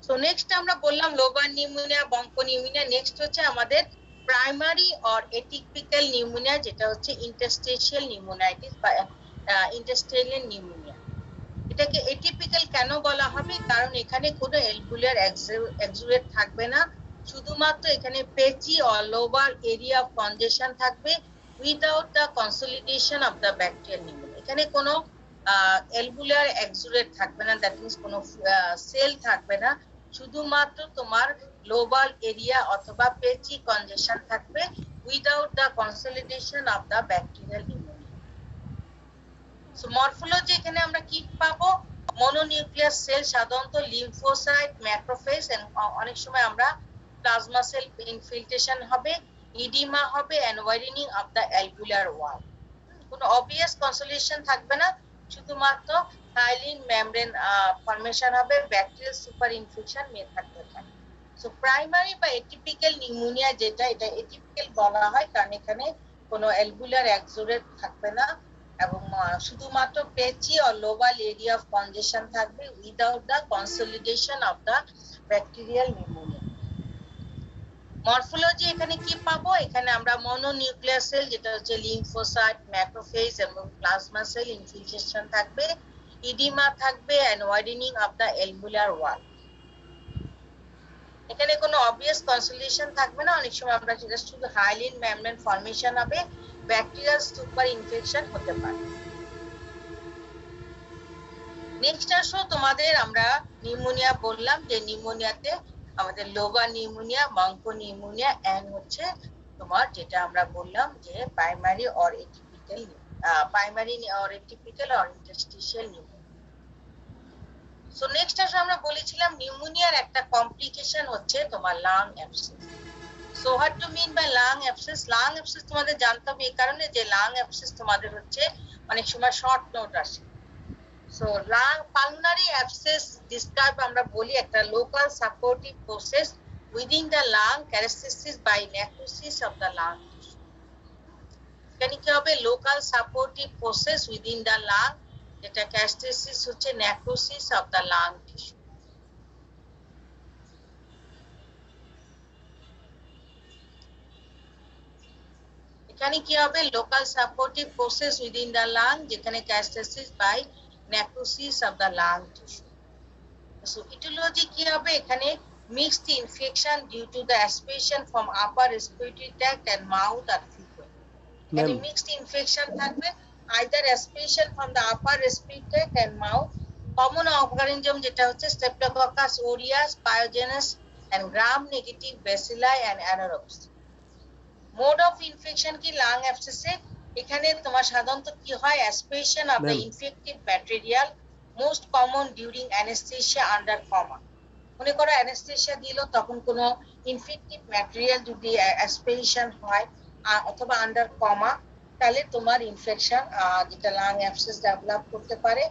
Speaker 1: সো নেক্সট আমরা বললাম লোবার নিউমোনিয়া বঙ্কনিউমোনিয়া, নেক্সট হচ্ছে আমাদের প্রাইমারি অর এটিপিক্যাল নিউমোনিয়া, যেটা হচ্ছে ইন্টারস্টিশিয়াল নিউমোনাইটিস বা ইন্টারস্টিশিয়াল নিউমোনিয়া। এটাকে এটিপিক্যাল কেন বলা হবে, কারণ এখানে কোনো অ্যালভিওলার এক্সুলেট থাকবে না, শুধুমাত্র এখানে patchy or lobar area of congestion থাকবে without the consolidation of the bacterial pneumonia. এখানে কোনো অ্যালভিওলার এক্সুলেট থাকবে না, দ্যাট মিন্স কোনো সেল থাকবে না, শুধুমাত্র তোমার লোবার এরিয়া অথবা পেচি কনজেশন থাকবে without the consolidation of the bacterial pneumonia. So morphology এখানে আমরা কি পাবো, মনোনিউক্লিয়াস সেল, সাধারণত লিম্ফোসাইট, ম্যাক্রোফেজ, অনেক সময় আমরা প্লাজমা সেল ইনফিল্ট্রেশন হবে, ইডিমা হবে, and widening of the alveolar wall. কোনো অবভিয়াস কনসোলিউশন থাকবে না, শুধুমাত্র হাইলিন মেমব্রেন ফর্মেশন হবে, ব্যাকটেরিয়াল সুপার ইনফেকশন মেয়ে থাকতে পারে। সো প্রাইমারি বা এটিপিক্যাল নিউমোনিয়া যেটা, এটা এটিপিক্যাল বলা হয় কারণ এখানে কোনো অ্যালভিউলার এক্সুরেট থাকবে না এবং শুধুমাত্র পেচি ও লোবাল এরিয়া অফ কনজেশন থাকবে without the consolidation of the bacterial pneumonia. Morphology এখানে কি পাবো, এখানে আমরা মনোনিউক্লিয়াস সেল যেটা হচ্ছে লিম্ফোসাইট, ম্যাক্রোফেজ এবং প্লাজমা সেল ইনফিল্ট্রেশন থাকবে, ইডিমা থাকবে and widening of the alveolar wall. এখানে কোনো অবভিয়াস কনসোলিউশন থাকবে না, অনেক সময় আমরা শুধু হাইলিন মেমব্রেন ফর্মেশন হবে, ব্যাকটেরিয়াল সুপার ইনফেকশন হতে পারে। নেক্সট আসো তোমাদের আমরা নিউমোনিয়া বললাম যে নিউমোনিয়াতে আমাদের লোবা নিউমোনিয়া, মঙ্কো নিউমোনিয়া এন্ড হচ্ছে তোমার যেটা আমরা বললাম যে primary or atypical or interstitial pneumonia. So next আসলে আমরা বলেছিলাম নিউমোনিয়ার একটা কমপ্লিকেশন হচ্ছে তোমার lung abscess. So what to mean by lung abscess? Lung abscess তোমাদের জানতে হবে এই কারণে যে লাং অ্যাবসেস তোমাদের হচ্ছে অনেক সময় শর্ট নোট আসে। So lung pulmonary abscess describe আমরা বলি একটা local supportive process within the lung characterised by necrosis of the lung. এখানে কি হবে, local supportive process within the lung, যেটা ক্যারেক্টারিস্টিক হচ্ছে necrosis of the lung tissue. এখানে কি হবে, local supportive process within the lung যেখানে characteristic by necrosis of the lung tissue. So aetiology কি হবে, এখানে mixed infection due to the aspiration from upper respiratory tract and mouth are frequent. এখানে mixed infection থাকবে, either aspiration from the upper respiratory tract and mouth, common organism যেটা হচ্ছে Streptococcus aureus, pyogenes and gram negative bacilli and anaerobes। Mode of infection কি লাং অ্যাবসেসে, এখানে তোমার সাধারণত কি হয়, aspiration of the infective material most common during anaesthesia under coma. মনে করো অ্যানেস্থেসিয়া দিল, তখন কোনো ইনফেক্টিভ ম্যাটেরিয়াল যদি অ্যাসপিরেশন হয় অথবা আন্ডার কমা, তাহলে তোমার ইনফেকশন যেটা লাং অ্যাবসেস ডেভেলপ করতে পারে।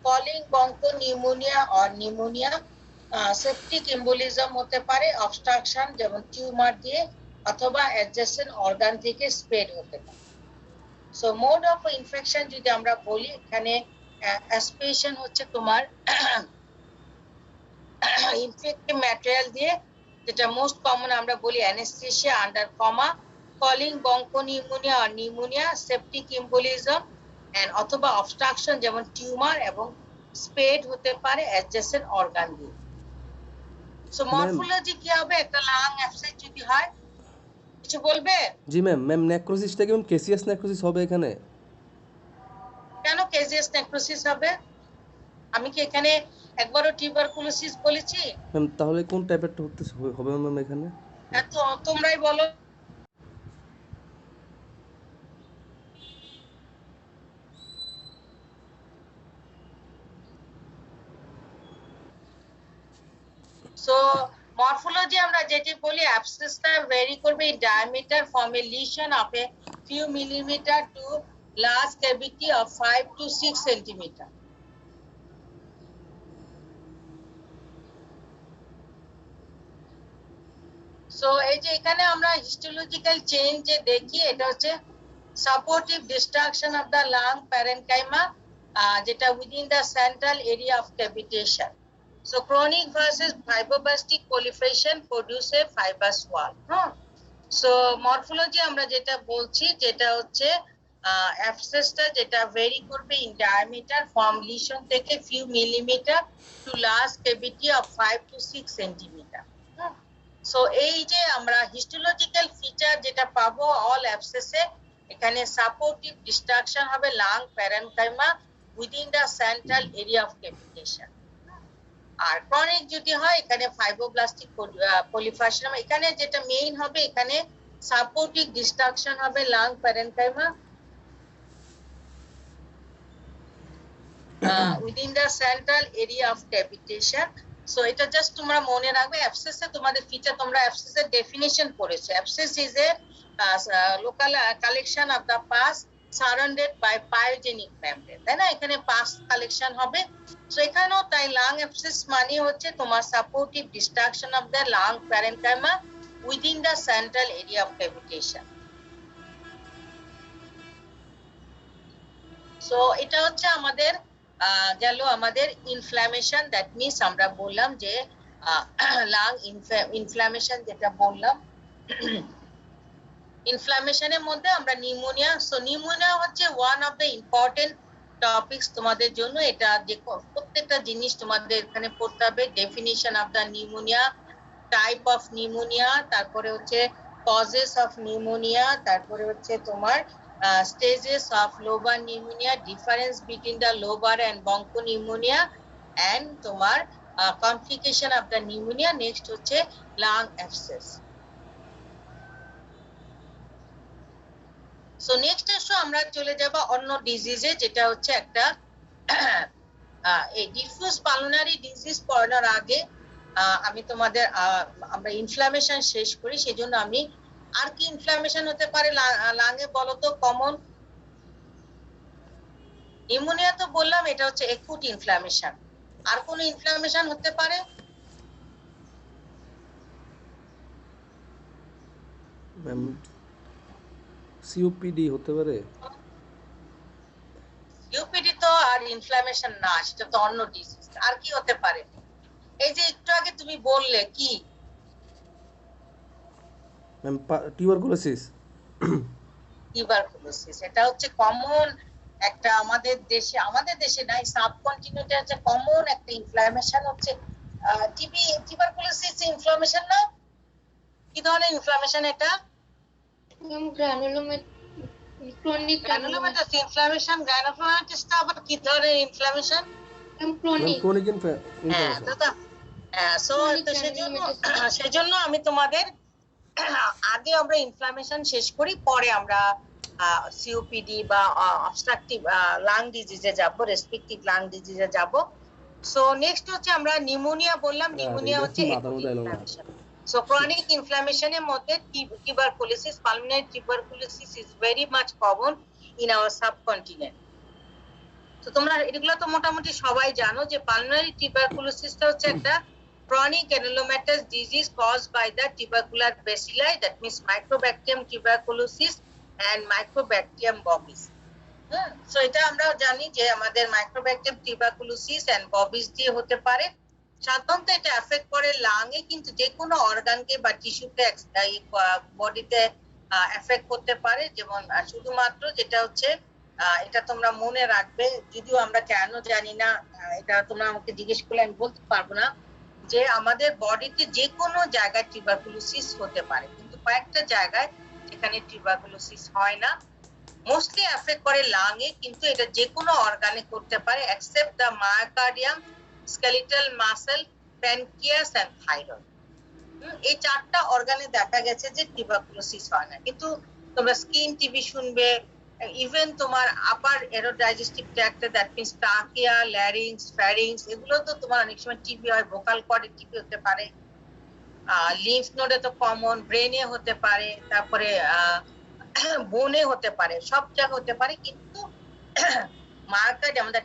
Speaker 1: Calling bronchopneumonia or pneumonia, septic embolism হতে পারে, অবস্ট্রাকশন যেমন টিউমার দিয়ে অথবা অ্যাডজেসেন্ট অর্গান থেকে স্প্রেড হতে পারে। সো মোড অফ ইনফেকশন যদি আমরা বলি, এখানে অ্যাসপিরেশন হচ্ছে তোমার ইনফেক্টিভ ম্যাটেরিয়াল দিয়ে, যেটা মোস্ট কমন আমরা বলি anaesthesia under coma, calling bronchopneumonia আর নিউমোনিয়া, সেপটিক এম্বোলিজম এন্ড অথবা অবস্ট্রাকশন যেমন টিউমার এবং স্প্রেড হতে পারে অ্যাডজেসেন্ট অর্গান দিয়ে। সো মরফোলজি কি হবে, একটা লাং অ্যাবসেস যদি হয়, কিছু বলবে?
Speaker 2: জি ম্যাম, নেক্রোসিসটা কেমন কেসিয়াস নেক্রোসিস হবে এখানে?
Speaker 1: কেন কেসিয়াস নেক্রোসিস হবে? আমি কি এখানে একবারও টিউবারকুলোসিস বলেছি?
Speaker 2: ম্যাম তাহলে কোন টাইপেরটা হবে ম্যাম এখানে?
Speaker 1: এত তোমরাই বলো। সো মরফোলজি আমরা যেটি বলি, অ্যাবসেসটা ভেরি করবে in diameter from a lesion of a few millimetre to large cavity of 5 to 6 centimetre. So এই যে এখানে আমরা হিস্টোলজিক্যাল চেঞ্জ যে দেখি, এটা হচ্ছে supportive destruction of the lung parenchyma, যেটা within the central area of cavitation. So chronic versus fibroblastic proliferation produce a fibrous wall. So morphology আমরা যেটা বলছি, যেটা হচ্ছে অ্যাবসেসটা যেটা ভেরি করবে ইন ডায়ামিটার ফ্রম লিশন থেকে few millimetre to large cavity of 5 to 6 centimetre. So এই যে আমরা হিস্টোলজিক্যাল ফিচার যেটা পাবো অল অ্যাবসেসে, এখানে সাপোর্টিভ ডিস্ট্রাকশন হবে lung parenchyma within the central area of cavitation. আর ক্রনিক যদি হয়, এখানে ফাইব্রোব্লাস্টিক পলিফারেশন। এখানে যেটা মেইন হবে, এখানে সাপোর্টিভ ডিস্ট্রাকশন হবে lung parenchyma within the central area of cavitation. So এটা জাস্ট তোমরা মনে রাখবে abscess এ তোমাদের ফিচার তোমরা abscess এর ডেফিনিশন পড়েছো abscess is a local collection of the pus surrounded by pyogenic membrane তাই না এখানে pus কালেকশন হবে সো এখানেও তাই লাং abscess মানে হচ্ছে তোমার supportive destruction of the lung parenchyma within the central area of cavitation. So এটা হচ্ছে আমাদের গেল আমাদের ইনফ্ল্যামেশন দ্যাট মিন্স আমরা বললাম যে লাং ইনফ্ল্যামেশন যেটা বললাম ইনফ্ল্যামেশনের মধ্যে আমরা নিউমোনিয়া সো নিউমোনিয়া হচ্ছে one of the important topics তোমাদের জন্য এটা যে প্রত্যেকটা জিনিস তোমাদের এখানে পড়তে হবে definition of the pneumonia type of pneumonia তারপরে হচ্ছে কজেস অফ নিউমোনিয়া তারপরে হচ্ছে তোমার stages of lobar pneumonia difference between the lobar and broncho pneumonia and তোমার complication of the pneumonia next হচ্ছে lung abscess so next আসো আমরা চলে যাব অন্য ডিজিজে যেটা হচ্ছে একটা এই ডিফিউজ পালমোনারি ডিজিজ পড়ার আগে আমি তোমাদের আমরা ইনফ্ল্যামেশন শেষ করি সেজন্য আমি আর কি ইনফ্ল্যামেশন হতে পারে লাঙে বলো তো কমন নিউমোনিয়া তো বললাম এটা হচ্ছে একুট ইনফ্ল্যামেশন আর কোন ইনফ্ল্যামেশন হতে পারে
Speaker 2: ম্যাম সিওপিডি হতে পারে
Speaker 1: সিওপিডি তো আর ইনফ্ল্যামেশন না সেটা তো অন্য ডিজিজ আর কি হতে পারে এই যে একটু আগে তুমি বললে কি
Speaker 2: টিউবারকুলোসিস
Speaker 1: এটা হচ্ছে কমন একটা আমাদের দেশে নাই সাবকন্টিনেন্টে আছে কমন একটা ইনফ্ল্যামেশন হচ্ছে টিউবারকুলোসিস ইনফ্ল্যামেশন না কি ধরনের ইনফ্ল্যামেশন এটা গ্রানুলোমাটাস ইনফ্ল্যামেশন গ্রানুলোমাটাসটা আবার কি ধরনের ইনফ্ল্যামেশন
Speaker 2: ক্রনিক ইনফ্ল্যামেশন
Speaker 1: দাদা সো তো সেজন্য আমি তোমাদের আগে আমরা ইনফ্ল্যামেশন শেষ করি পরে আমরা সিওপিডি বা অবস্ট্রাকটিভ লাং ডিজিজে যাব রেসপেক্টিভ লাং ডিজিজে যাব সো নেক্সট হচ্ছে আমরা নিউমোনিয়া বললাম নিউমোনিয়া হচ্ছে সো ক্রনিক ইনফ্ল্যামেশনের মধ্যে tuberculosis pulmonary tuberculosis is very much common in our subcontinent তো তোমরা এগুলো তো মোটামুটি সবাই জানো যে পালমোনারি টিউবারকুলোসিসটা হচ্ছে একটা chronic granulomatous disease caused by the tubercular bacilli that means Mycobacterium tuberculosis and Mycobacterium bovis so এটা আমরা জানি যে আমাদের Mycobacterium tuberculosis and bovis দিয়ে হতে পারে সাধারণত এটা এফেক্ট করে লাংয়ে কিন্তু যে কোনো অর্গানকে বা টিস্যুতে বডিতে এফেক্ট করতে পারে যেমন শুধুমাত্র যেটা হচ্ছে এটা তোমরা মনে রাখবে যদিও আমরা কেন জানি না এটা তোমরা আমাকে জিজ্ঞেস করলে আমি বলতে পারবো না যে আমাদের বডিতে যে কোনো জায়গায় টিউবারকুলোসিস হতে পারে কিন্তু কয়েকটা জায়গায় যেখানে টিউবারকুলোসিস হয় না মোস্টলি এফেক্ট করে লাংয়ে কিন্তু এটা যে কোনো অর্গানে করতে পারে except the myocardium skeletal muscle pancreas and thyroid এই চারটা অর্গানে দেখা গেছে যে টিউবারকুলোসিস হয় না কিন্তু তোমরা স্কিন টিবি শুনবে ইভেন তোমার আপার এরোডাইজেস্টিভ ট্র্যাক্টে that means trachea larynx pharynx এগুলো তো তোমার অনেক সময় টিবি হয় ভোকাল কর্ডে টিবি হতে পারে লিম্ফ নোডে তো কমন ব্রেনে হতে পারে তারপরে বোনে হতে পারে সব জায়গায় হতে পারে কিন্তু মার্কার আমাদের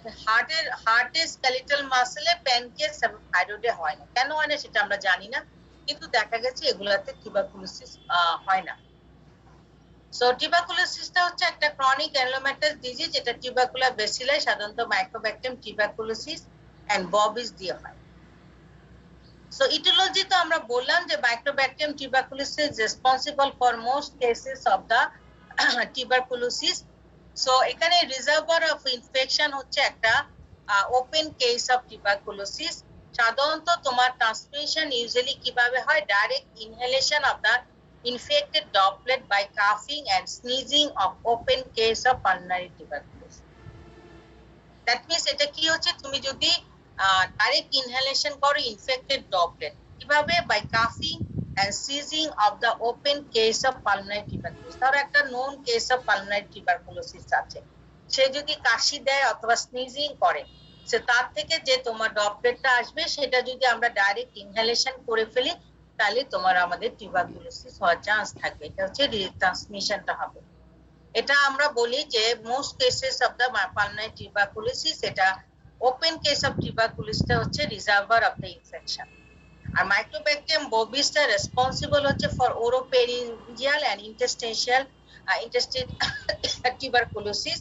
Speaker 1: হার্টের স্কেলিটাল মাসলে প্যানক্রিয়াস এবং থাইরয়েডে হয় না কেন হয় না সেটা আমরা জানি না কিন্তু দেখা গেছে এগুলাতে টিউবারকুলোসিস হয় না সো টিউবারকুলোসিসটা হচ্ছে একটা ক্রনিক গ্রানুলোমাটাস ডিজিজ যেটা টিউবারকুলার বেসিলাই সাধারণত মাইক্রোব্যাকটেরিয়াম টিউবারকুলোসিস এন্ড ববিস দিয়ে হয় সো ইটিওলজি তো আমরা বললাম যে mycobacterium tuberculosis responsible for most cases of the tuberculosis so এখানে রিজার্ভার অফ ইনফেকশন হচ্ছে একটা ওপেন কেস অফ টিউবারকুলোসিস সাধারণত তোমার ট্রান্সমিশন ইউজুয়ালি কিভাবে হয় direct inhalation of the infected droplet by coughing and sneezing of open case of pulmonary tuberculosis. That means এটা কি হচ্ছে তুমি যদি direct inhalation করো infected droplet কিভাবে by coughing and sneezing of the open case of pulmonary tuberculosis তার একটা known case of pulmonary tuberculosis আছে সে যদি কাশি দেয় অথবা স্নিজিং করে সে তার থেকে যে তোমার ড্রপলেটটা আসবে সেটা যদি আমরা ডাইরেক্ট ইনহেলেশন করে ফেলি তাহলে তোমার আমাদের টিউবারকুলোসিস হওয়ার চান্স থাকবে। এটা হচ্ছে ট্রান্সমিশনটা হবে। এটা আমরা বলি যে most cases of the pulmonary tuberculosis, এটা ওপেন কেস অফ টিউবারকুলোসিসটা হচ্ছে রিজার্ভার অফ দ্য ইনফেকশন। আর মাইক্রোব্যাকটেরিয়াম ববিসটা রেসপন্সিবল হচ্ছে for oropharyngeal and intestinal tuberculosis.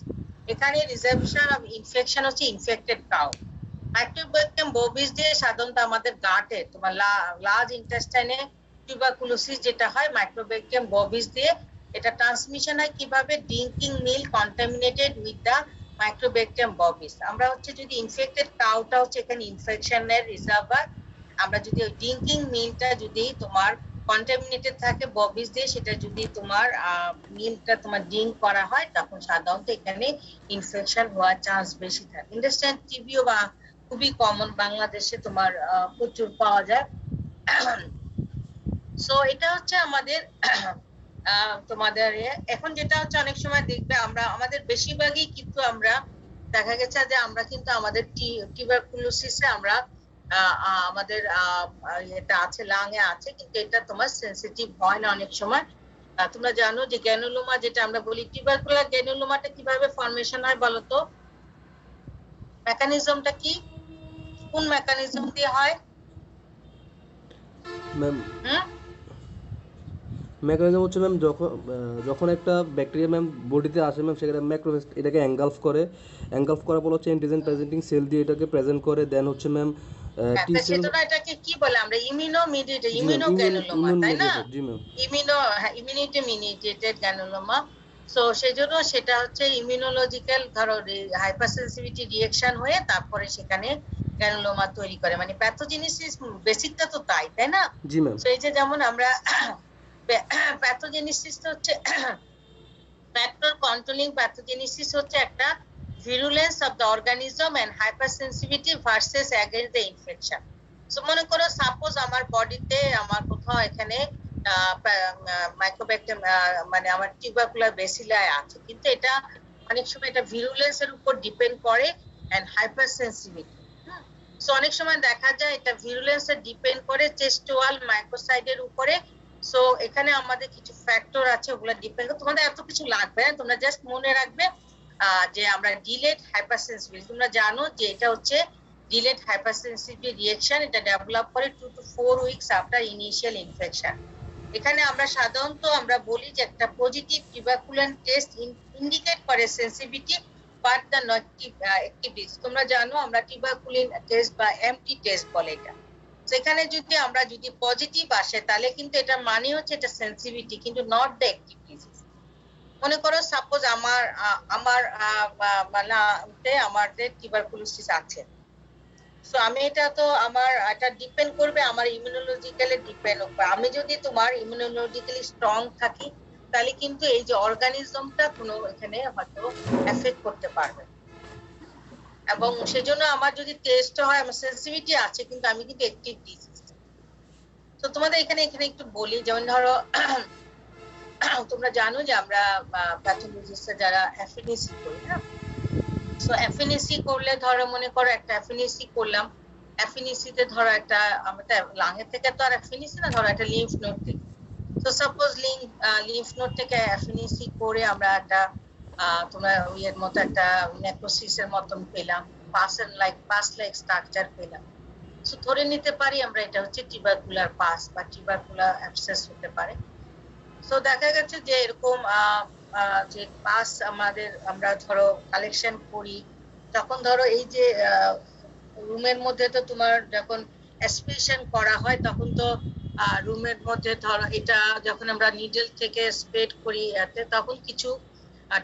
Speaker 1: এখানে রিজার্ভেশন অফ ইনফেকশন হচ্ছে ইনফেক্টেড কাউ। মাইক্রোব্যাকটেরিয়াম ববিস দিয়ে সাধারণত আমাদের গাটে তোমার লার্জ ইন্টেস্টাইনে টিউবারকুলোসিস যেটা হয় মাইক্রোব্যাকটেরিয়াম ববিস দিয়ে। এটা ট্রান্সমিশন হয় কিভাবে? Drinking milk contaminated with the mycobacterium bovis. আমরা হচ্ছে যদি ইনফেক্টেড কাউটা হচ্ছে এখানে ইনফেকশনের রিজার্ভার, আমরা যদি ওই ড্রিঙ্কিং মিলটা যদি তোমার কন্টামিনেটেড থাকে ববিস দিয়ে, সেটা যদি তোমার মিলটা তোমার ড্রিঙ্ক করা হয় তখন সাধারণত এখানে ইনফেকশন হওয়ার চান্স বেশি থাকে। ইন্ডাস্ট্রিয়াল টিবিও বা খুবই কমন, বাংলাদেশে তোমার প্রচুর পাওয়া যায়। সো এটা হচ্ছে আমাদের তোমাদের এখন যেটা হচ্ছে অনেক সময় দেখবে আমরা আমাদের বেশিরভাগই কিন্তু আমরা দেখা গেছে যে আমরা কিন্তু আমাদের টিউবারকুলোসিসে আমরা আমাদের এটা আছে লাংয়ে আছে, কিন্তু এটা তোমার সেনসিটিভ হয় না অনেক সময়। তোমরা জানো যে গ্যানুলোমা যেটা আমরা বলি, টিউবারকুলার গ্যানুলোমাটা কিভাবে ফর্মেশন হয় বলো তো? মেকানিজমটা কি? কোন মেকানিজম দিয়ে হয়?
Speaker 2: ম্যাম মেকানিজম হচ্ছে ম্যাম যখন একটা ব্যাকটেরিয়া ম্যাম বডিতে আসে ম্যাম, সেখানে ম্যাক্রোফেজ এটাকে এনগালফ করার পর হচ্ছে অ্যান্টিজেন প্রেজেন্টিং সেল দিয়ে এটাকে প্রেজেন্ট করে, দেন হচ্ছে ম্যাম টি সেল।
Speaker 1: এটাকে কি বলে? আমরা ইমিউনো মিডিয়েটেড, ইমিউনো গ্যানুলোমা, তাই না? Immunity mediated গ্যানুলোমা। সো সেজন্য সেটা হচ্ছে ইমিউনোলজিক্যাল ধরো হাইপারসেনসিটিভিটি রিঅ্যাকশন হয়ে তারপরে সেখানে গ্যানুলোমা তৈরি করে, মানে প্যাথোজেনেসিস বেসিকটা তো তাই না?
Speaker 2: জি ম্যাম।
Speaker 1: সো এই যে যেমন আমরা প্যাথোজেনেসিসটা হচ্ছে ফ্যাক্টর কন্ট্রোলিং প্যাথোজেনেসিস হচ্ছে একটা virulence of the organism and hypersensitivity versus against the infection. So মনে করো সাপোজ আমার বডিতে আমার কোথাও এখানে মাইক্রোব্যাকটেরিয়াম মানে আমার টিউবারকুলার বেসিলাই আছে, কিন্তু এটা অনেক সময় এটা ভিরুলেন্স এর উপর ডিপেন্ড করে এন্ড হাইপারসেনসিটিভিটি। সো অনেক সময় দেখা যায় এটা ভিরুলেন্স এর ডিপেন্ড করে চেস্ট ওয়াল মাইক্রোসাইটের উপরে। সো এখানে আমাদের কিছু ফ্যাক্টর আছে, ওগুলো ডিপেন্ড করে। তোমাদের এত কিছু লাগবে না, তোমরা জাস্ট মনে রাখবে যে আমরা ডিলেড হাইপারসেনসিটিভিটি, তোমরা জানো যে এটা হচ্ছে ডিলেড হাইপারসেনসিটিভিটি রিঅ্যাকশন, এটা ডেভেলপ করে 2 to 4 weeks after initial infection. এখানে আমরা সাধারণত আমরা বলি যে একটা পজিটিভ টিউবারকুলার টেস্ট ইন্ডিকেট করে sensitivity but the not activities. তোমরা জানো আমরা টিউবারকুলিন টেস্ট বা এমটি টেস্ট বলে এটা। সেখানে যদি আমরা যদি পজিটিভ আসে তাহলে কিন্তু এটা মানে হচ্ছে এটা সেনসিটিভিটি, কিন্তু নট দ্য অ্যাক্টিভিটিস। মনে করো সাপোজ আমার আমাদের টিউবারকুলোসিস আছে, সো আমি এটা তো আমার এটা ডিপেন্ড করবে আমার ইমিউনোলজিক্যালি ডিপেন্ড করবে। আমি যদি তোমার ইমিউনোলজিক্যালি স্ট্রং থাকি তাহলে কিন্তু এই যে অর্গানিজমটা কোনো এখানে হয়তো এফেক্ট করতে পারবে, এবং সেজন্য আমার যদি টেস্ট হয় আমার সেনসিটিভিটি আছে কিন্তু আমি কিন্তু অ্যাক্টিভ ডিজিজ। তো তোমাদের এখানে একটু বলি, যেমন ধরো তোমরা জানো যে আমরা প্যাথোলজিস্টরা যারা এফএনএসি করি না, সো এফএনএসি করলে ধরো মনে করো একটা এফএনএসি করলাম, এফএনএসি তে ধরো একটা আমরা লাংয়ের থেকে তো আর এফএনএসি না, ধরো একটা লিম্ফ নোড থেকে। তো সাপোজ লিম্ফ নোড থেকে এফএনএসি করে আমরা একটা তোমরা এর মতো একটা নেক্রোসিসের মতন পেলাম, পাস লাইক স্ট্রাকচার পেলাম। সো ধরে নিতে পারি আমরা এটা হচ্ছে টিউবারকুলার পাস বা টিউবারকুলার অ্যাবসেস হতে পারে। তো দেখা গেছে যে এরকম যে পাস আমাদের আমরা ধরো কালেকশন করি, তখন ধরো এই যে রুমের মধ্যে তো তোমার যখন অ্যাসপিরেশন করা হয় তখন তো রুমের মধ্যে ধরো এটা যখন আমরা নিডল থেকে স্প্রেড করি তখন কিছু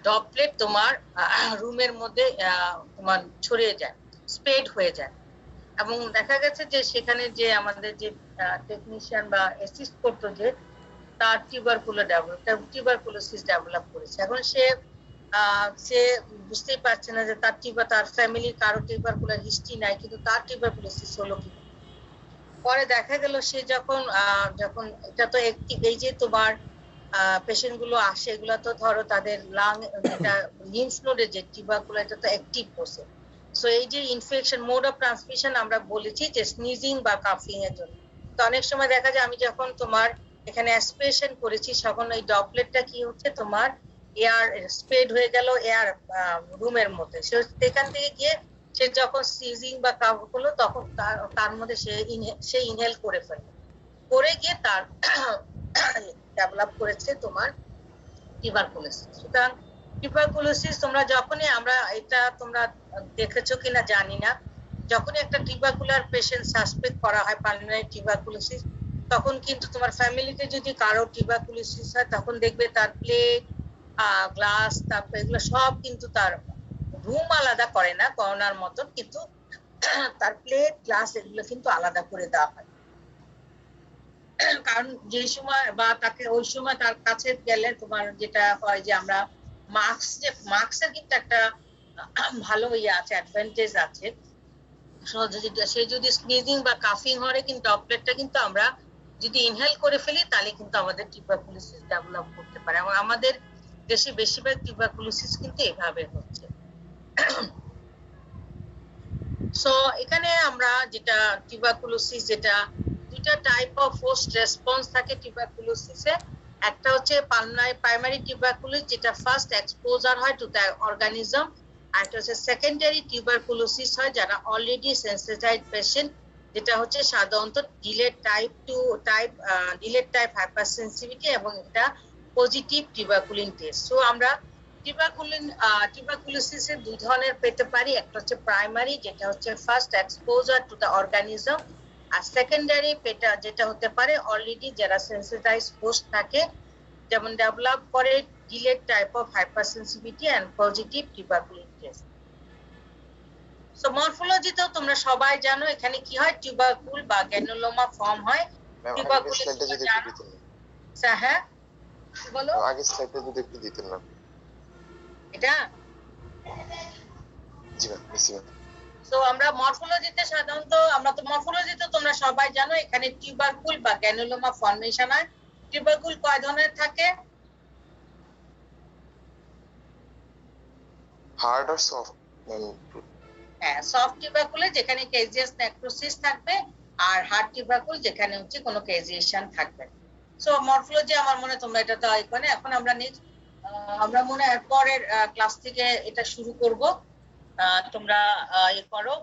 Speaker 1: ড্রপলেট তোমার রুমের মধ্যে তোমার ছড়িয়ে যায়, স্প্রেড হয়ে যায়। এবং দেখা গেছে যে সেখানে যে আমাদের যে টেকনিশিয়ান বা অ্যাসিস্ট করতো যে তার টিউবারকুলোসিস ডেভেলপ করেছে। এখন সে বুঝতেই পারছে না যে তার ফ্যামিলির কারো টিউবারকুলার হিস্ট্রি নাই, কিন্তু তার টিউবারকুলোসিস হলো কি। পরে দেখা গেল সে যখন এটা তো এই যে তোমার পেশেন্ট গুলো আসে এগুলো তো ধরো তাদের লাং এটা লিম্ফ নোডে যে টিউবারকুলার এটা তো অ্যাক্টিভ করছে। সো এই যে ইনফেকশন মোড অফ ট্রান্সমিশন আমরা বলেছি যে স্নিজিং বা কাফিং এর জন্য। তো অনেক সময় দেখা যায় আমি যখন তোমার এখানে অ্যাসপিরেশন করেছি তখন ওই ড্রপলেটটা কি হচ্ছে তোমার এয়ার স্প্রেড হয়ে গেল এয়ার রুমের মধ্যে, সেখান থেকে গিয়ে সে যখন সিজিং বা কাফ হলো তখন তার মধ্যে সে ইনহেল করে ফেললো, করে গিয়ে তার ডেভেলপ করেছে তোমার টিউবারকুলোসিস। সুতরাং টিউবারকুলোসিস তোমরা যখনই আমরা এটা তোমরা দেখেছো কিনা জানি না, যখনই একটা টিউবারকুলার পেশেন্ট সাসপেক্ট করা হয় পালমোনারি টিউবারকুলোসিস, তখন কিন্তু তোমার ফ্যামিলিতে যদি কারো টিউবারকুলোসিস হয় তখন দেখবে তার প্লেট গ্লাস তারপর এগুলো সব কিন্তু তার রুম আলাদা করে না করোনার মতন, কিন্তু তার প্লেট গ্লাস এগুলো কিন্তু আলাদা করে দেওয়া হয়। কারণ যে সময় বা তাকে ওই সময় তার কাছে গেলে তোমার যেটা হয় যে আমরা মাস্কের কিন্তু একটা ভালো ইয়ে আছে, অ্যাডভান্টেজ আছে। সে যদি স্নিজিং বা কাফিং হয় কিন্তু ড্রপলেটটা কিন্তু আমরা যদি ইনহেল করে ফেলি তাহলে কিন্তু আমাদের টিউবারকুলোসিস ডেভেলপ করতে পারে, এবং আমাদের দেশে বেশিরভাগ টিউবারকুলোসিস কিন্তু এভাবে হচ্ছে। সো এখানে আমরা যেটা টিউবারকুলোসিস যেটা দুইটা টাইপ অফ হোস্ট রেসপন্স থাকে টিউবারকুলোসিসে, একটা হচ্ছে প্রাইমারি টিউবারকুলোসিস যেটা ফার্স্ট এক্সপোজার হয় টু দ্য অর্গানিজম, আর একটা হচ্ছে সেকেন্ডারি টিউবারকুলোসিস হয় যারা অলরেডি সেন্সিটাইজড পেশেন্ট, যেটা হচ্ছে সাধারণত ডিলেড টাইপ হাইপারসেনসিটিভিটি এবং এটা পজিটিভ টিউবারকুলিন টেস্ট। সো আমরা টিউবারকুলোসিসের দুই ধরনের পেতে পারি, একটা হচ্ছে প্রাইমারি যেটা হচ্ছে first exposure to the organism, আর সেকেন্ডারি যেটা হতে পারে অলরেডি যারা সেন্সিটাইজড হোস্ট থাকে, যেমন ডেভেলপ করে delayed type of hypersensitivity and positive tuberculin test. So মরফোলজিতেও তোমরা সবাই জানো এখানে কি হয়, টিউবারকুল বা গ্র্যানুলোমা ফর্ম হয়। টিউবারকুলোসিস জানো? হ্যাঁ বলো,
Speaker 3: আগে স্লাইডটা যদি একটু দিতেন না।
Speaker 1: এটা
Speaker 3: জি ম্যাম, মিস ম্যাম।
Speaker 1: সো আমরা মরফোলজিতে সাধারণত মরফোলজিতে তোমরা সবাই জানো এখানে টিউবারকুল বা গ্র্যানুলোমা ফর্মেশন হয়। টিউবারকুল কয় ধরনের থাকে?
Speaker 3: হার্ড আর সফট ম্যাম?
Speaker 1: হ্যাঁ, সফট টিউবারকুলে যেখানে কেজিয়াস নেক্রোসিস থাকবে, আর হার্ড টিউবারকুল যেখানে হচ্ছে কোনো কেজিয়েশন থাকবে। সো মরফোলজি আমার মনে তোমরা এটা তো এখানে এখন আমরা নেক্সট আমরা মনে হয় পরের ক্লাস থেকে এটা শুরু করব। তোমরা করো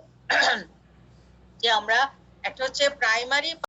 Speaker 1: যে আমরা একটা হচ্ছে প্রাইমারি